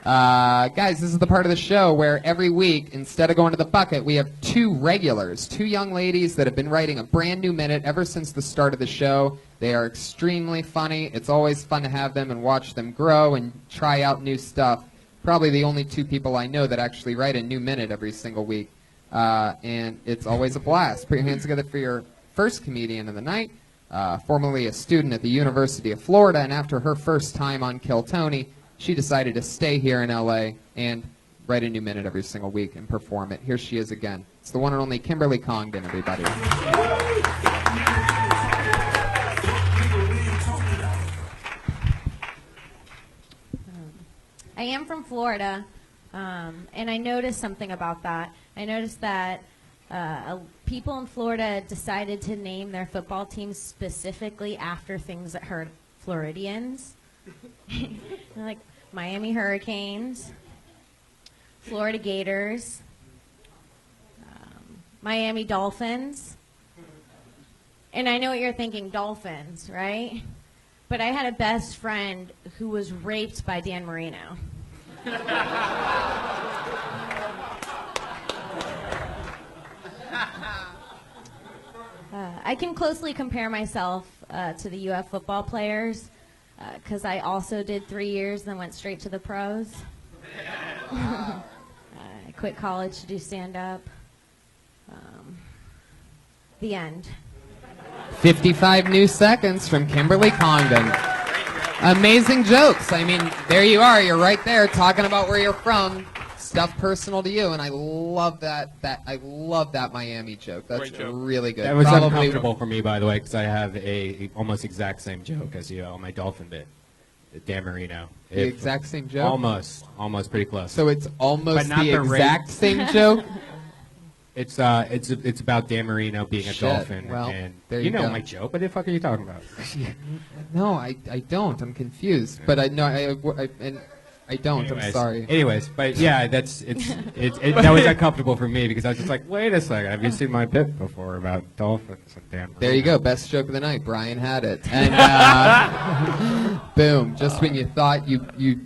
Guys, this is the part of the show where every week, instead of going to the bucket, we have two regulars, two young ladies that have been writing a brand new minute ever since the start of the show. They are extremely funny. It's always fun to have them and watch them grow and try out new stuff. Probably the only two people I know that actually write a new minute every single week. And it's always a blast. Put your hands together for your first comedian of the night, formerly a student at the University of Florida, and after her first time on Kill Tony, she decided to stay here in LA and write a new minute every single week and perform it. Here she is again. It's the one and only Kimberly Congdon, everybody. I am from Florida, and I noticed something about that. I noticed that people in Florida decided to name their football teams specifically after things that hurt Floridians. Like Miami Hurricanes, Florida Gators, Miami Dolphins. And I know what you're thinking, dolphins, right? But I had a best friend who was raped by Dan Marino. I can closely compare myself to the UF football players because I also did 3 years, then went straight to the pros. I quit college to do stand-up. The end. 55 new seconds from Kimberly Congdon. Amazing jokes. I mean, there you are. You're right there talking about where you're from. Stuff personal to you, and I love that. I love that Miami joke. That's Great joke. really good. That was Probably- uncomfortable for me, by the way, because I have a almost exact same joke as you on my dolphin bit, Dan Marino. The exact same joke? Almost pretty close. So it's almost But not the rape. exact same joke. It's about Dan Marino being a Shit. dolphin, Well, and there you you know go. my joke. What the fuck are you talking about? No, I don't. I'm confused. But I know and I don't. I'm sorry. Anyways, but yeah, that was uncomfortable for me because I was just like, wait a second, have you seen my bit before about dolphins and Dan Marino? There you go. Best joke of the night. Brian had it. And Boom! Just when you thought you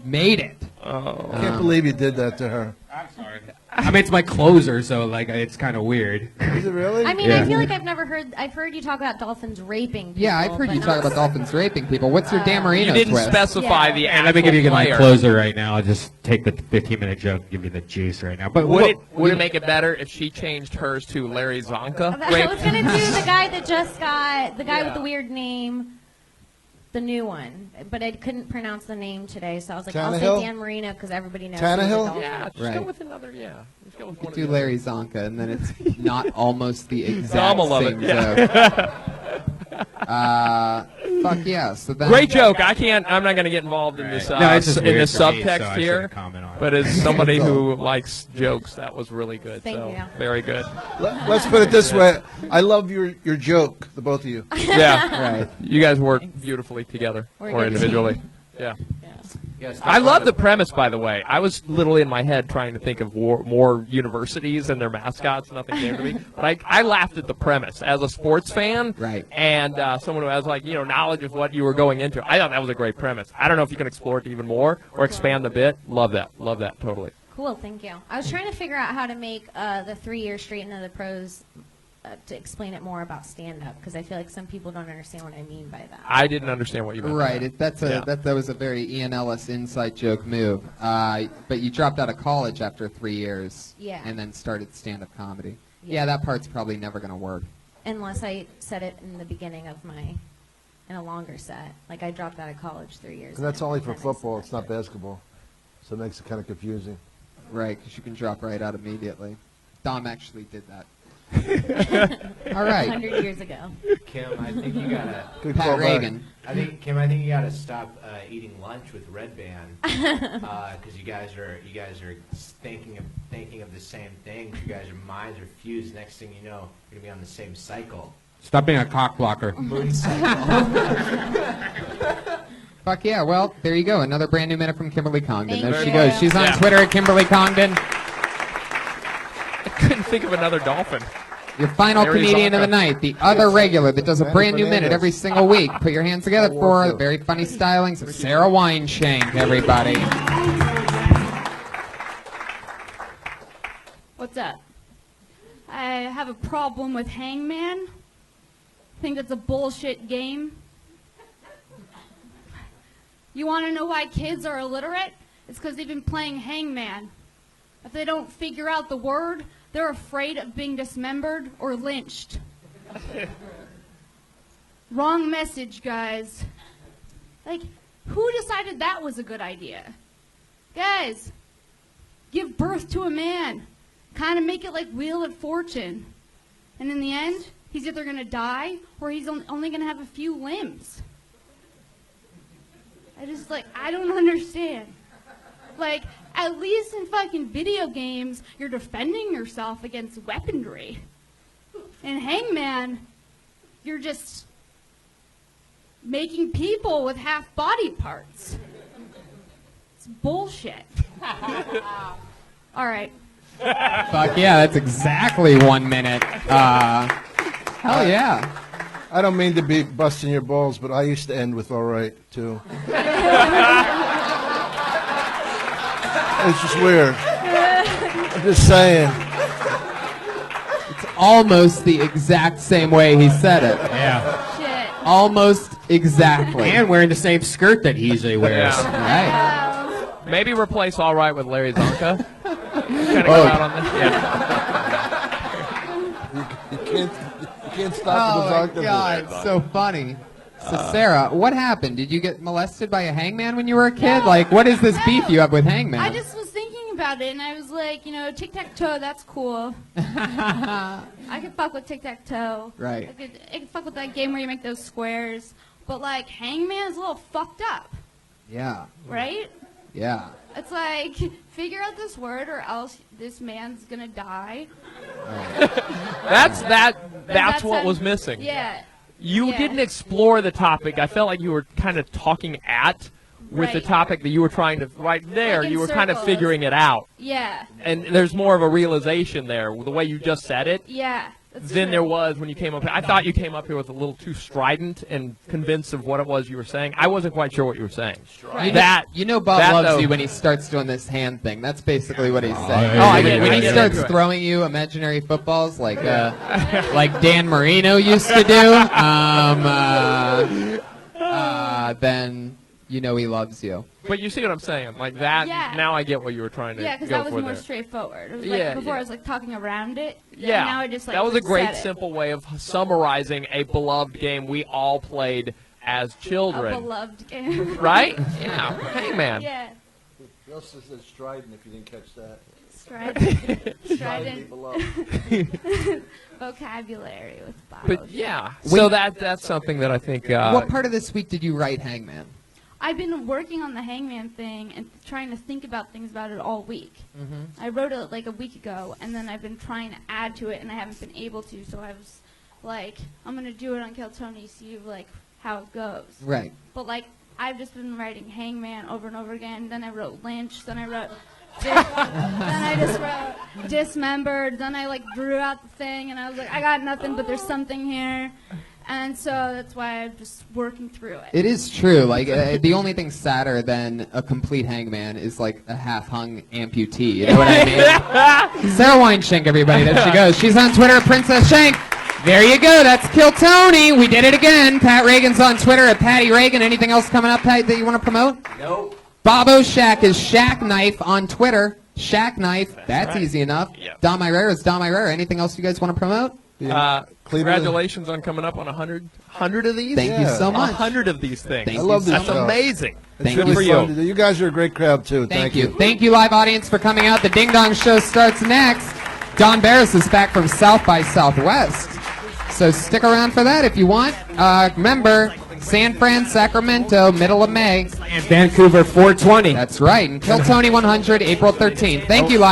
made it. Oh. I can't believe you did that to her. I'm sorry. I mean, it's my closer, so like it's kind of weird. Is it really? I mean, Yeah. I feel like I've heard you talk about dolphins raping people. Yeah, I've heard but you talk not- about dolphins raping people. What's your Dan Marino You didn't twist? specify Yeah. the And actual let me give you my player. closer right now. I'll just take the 15-minute joke and give you the juice right now. But Would it make it better if she changed hers to Larry Zonka? I was gonna do the guy that just got the guy with the weird name, the new one, but I couldn't pronounce the name today, so I was like, I'll Tannehill? say Dan Marino because everybody knows. Tannehill? he's a dolphin. Yeah, just Right. go with another. Yeah, just go with You one of do the Larry Zonka, and then it's not almost the exact Dom will love same it. Yeah. joke. Fuck yeah! So then, Great joke. I'm not going to get involved in this. No, it's just in weird this for me, so subtext I here. shouldn't comment on it. But as somebody who likes jokes, that was really good. Thank so you. very good. Let's put it this way. I love your joke, the both of you. Yeah. Right. You guys work beautifully together We're or a good individually. team. Yeah. Yes, I love the premise, by the way. I was literally in my head trying to think of more universities and their mascots. Nothing came to me. But I laughed at the premise. As a sports fan Right. and someone who has, like, knowledge of what you were going into, I thought that was a great premise. I don't know if you can explore it even more or expand a bit. Love that. Love that totally. Cool, thank you. I was trying to figure out how to make the 3-year straight into the pros to explain it more about stand-up because I feel like some people don't understand what I mean by that. I didn't understand what you meant. Right. That was a very Ian Ellis inside joke move. But you dropped out of college after 3 years. Yeah. And then started stand-up comedy. Yeah. Yeah, that part's probably never gonna work. Unless I said it in the beginning of in a longer set. Like I dropped out of college 3 years And that's ago. only for That makes football. sense. It's not basketball. So it makes it kind of confusing. Right, because you can drop right out immediately. Dom actually did that. All right. 100 years ago. Kim, I think you gotta. Good Pat call back. Reagan. I think Kim, I think you gotta stop eating lunch with Red Band because you guys are thinking of the same things. You guys, your minds are fused. Next thing you know, you're gonna be on the same cycle. Stop being a cock blocker. Moon cycle. Fuck yeah. Well, there you go. Another brand new minute from Kimberly Congdon. Thank There she you. goes. She's on Yeah. Twitter at Kimberly Congdon. I couldn't think of another dolphin. Your final Larry comedian of the Zonka. night, the other regular that does a Manny brand new minute Fernandez. every single week. Put your hands together for the very funny stylings of Sarah Weinshank, everybody. What's up? I have a problem with Hangman. I think that's a bullshit game. You want to know why kids are illiterate? It's because they've been playing Hangman. If they don't figure out the word, they're afraid of being dismembered or lynched. Wrong message, guys. Like, who decided that was a good idea? Guys, give birth to a man. Kind of make it like Wheel of Fortune. And in the end, he's either going to die or he's only going to have a few limbs. I don't understand. Like, at least in fucking video games, you're defending yourself against weaponry. In Hangman, you're just making people with half body parts. It's bullshit. All right. Fuck yeah, that's exactly 1 minute. Hell yeah. I don't mean to be busting your balls, but I used to end with all right, too. It's just weird. I'm just saying. It's almost the exact same way he said it. Yeah. Shit. Almost exactly. And wearing the same skirt that he usually wears. Right. Maybe replace All Right with Larry Zonka. Kind of Oh. go out on this. Yeah. You can't stop Oh the my doctor. god, so funny. So Sarah, what happened? Did you get molested by a hangman when you were a kid? Like, what is this beef you have with hangman? I just was thinking about it, and I was like, tic-tac-toe, that's cool. I could fuck with tic-tac-toe. Right. I could fuck with that game where you make those squares. But, like, Hangman's a little fucked up, Yeah, right? yeah. It's like, figure out this word or else this man's gonna die. That's That's what a- was missing. Yeah. You Yeah. didn't explore the topic. I felt like you were kind of talking with the Right. topic that you were trying to right there. Like in You were kind of circles. figuring it out. Yeah. And there's more of a realization there. The way you just said it, Yeah. than there was when you came up here. I thought you came up here with a little too strident and convinced of what it was you were saying. I wasn't quite sure what you were saying. You know Bob that, loves though- you when he starts doing this hand thing. That's basically what he's saying. Oh, I get it. when I he get starts into it. throwing you imaginary footballs like Dan Marino used to do, then you know he loves you. But you see what I'm saying? Like that, Yeah. now I get what you were trying to Yeah, because go that was for more there. straightforward. It was Yeah, like before yeah. I was like talking around it. Yeah, And now I just like that was a great, said it. simple way of summarizing a beloved game we all played as children. A beloved game. Right? Yeah. Hangman. Yeah. He also said strident if you didn't catch that. Strident vocabulary with Bob. But yeah, so that's something that I think. What part of this week did you write Hangman? I've been working on the Hangman thing and trying to think about things about it all week. Mm-hmm. I wrote it like a week ago, and then I've been trying to add to it, and I haven't been able to. So I was like, I'm gonna do it on Kill Tony, see like how it goes. Right. But like, I've just been writing Hangman over and over again. Then I wrote Lynch. Then I wrote. Then I just wrote Dismembered. Then I like drew out the thing, and I was like, I got nothing, but there's something here. And so that's why I'm just working through it. It is true. Like the only thing sadder than a complete Hangman is like a half-hung amputee. You know what I mean? Sarah Weinschenk, everybody. There she goes. She's on Twitter at Princess Shank. There you go. That's Kill Tony. We did it again. Pat Reagan's on Twitter at Patty Reagan. Anything else coming up, Pat, that you want to promote? Nope. Bobo Shack is Shack Knife on Twitter. Shack Knife. That's right. easy enough. Yep. Dom Irera is Dom Irera. Anything else you guys want to promote? Congratulations on coming up on 100 of these. Thank you so much. 100 of these things. Thank I love this That's show. amazing. It's Thank really you for fun you. to do. You guys are a great crowd too. Thank you. Thank you, live audience, for coming out. The Ding Dong Show starts next. Don Barris is back from South by Southwest. So stick around for that if you want. Remember, San Fran, Sacramento, middle of May. And Vancouver 420. That's right. And Kill Tony 100, April 13th. Thank you, live.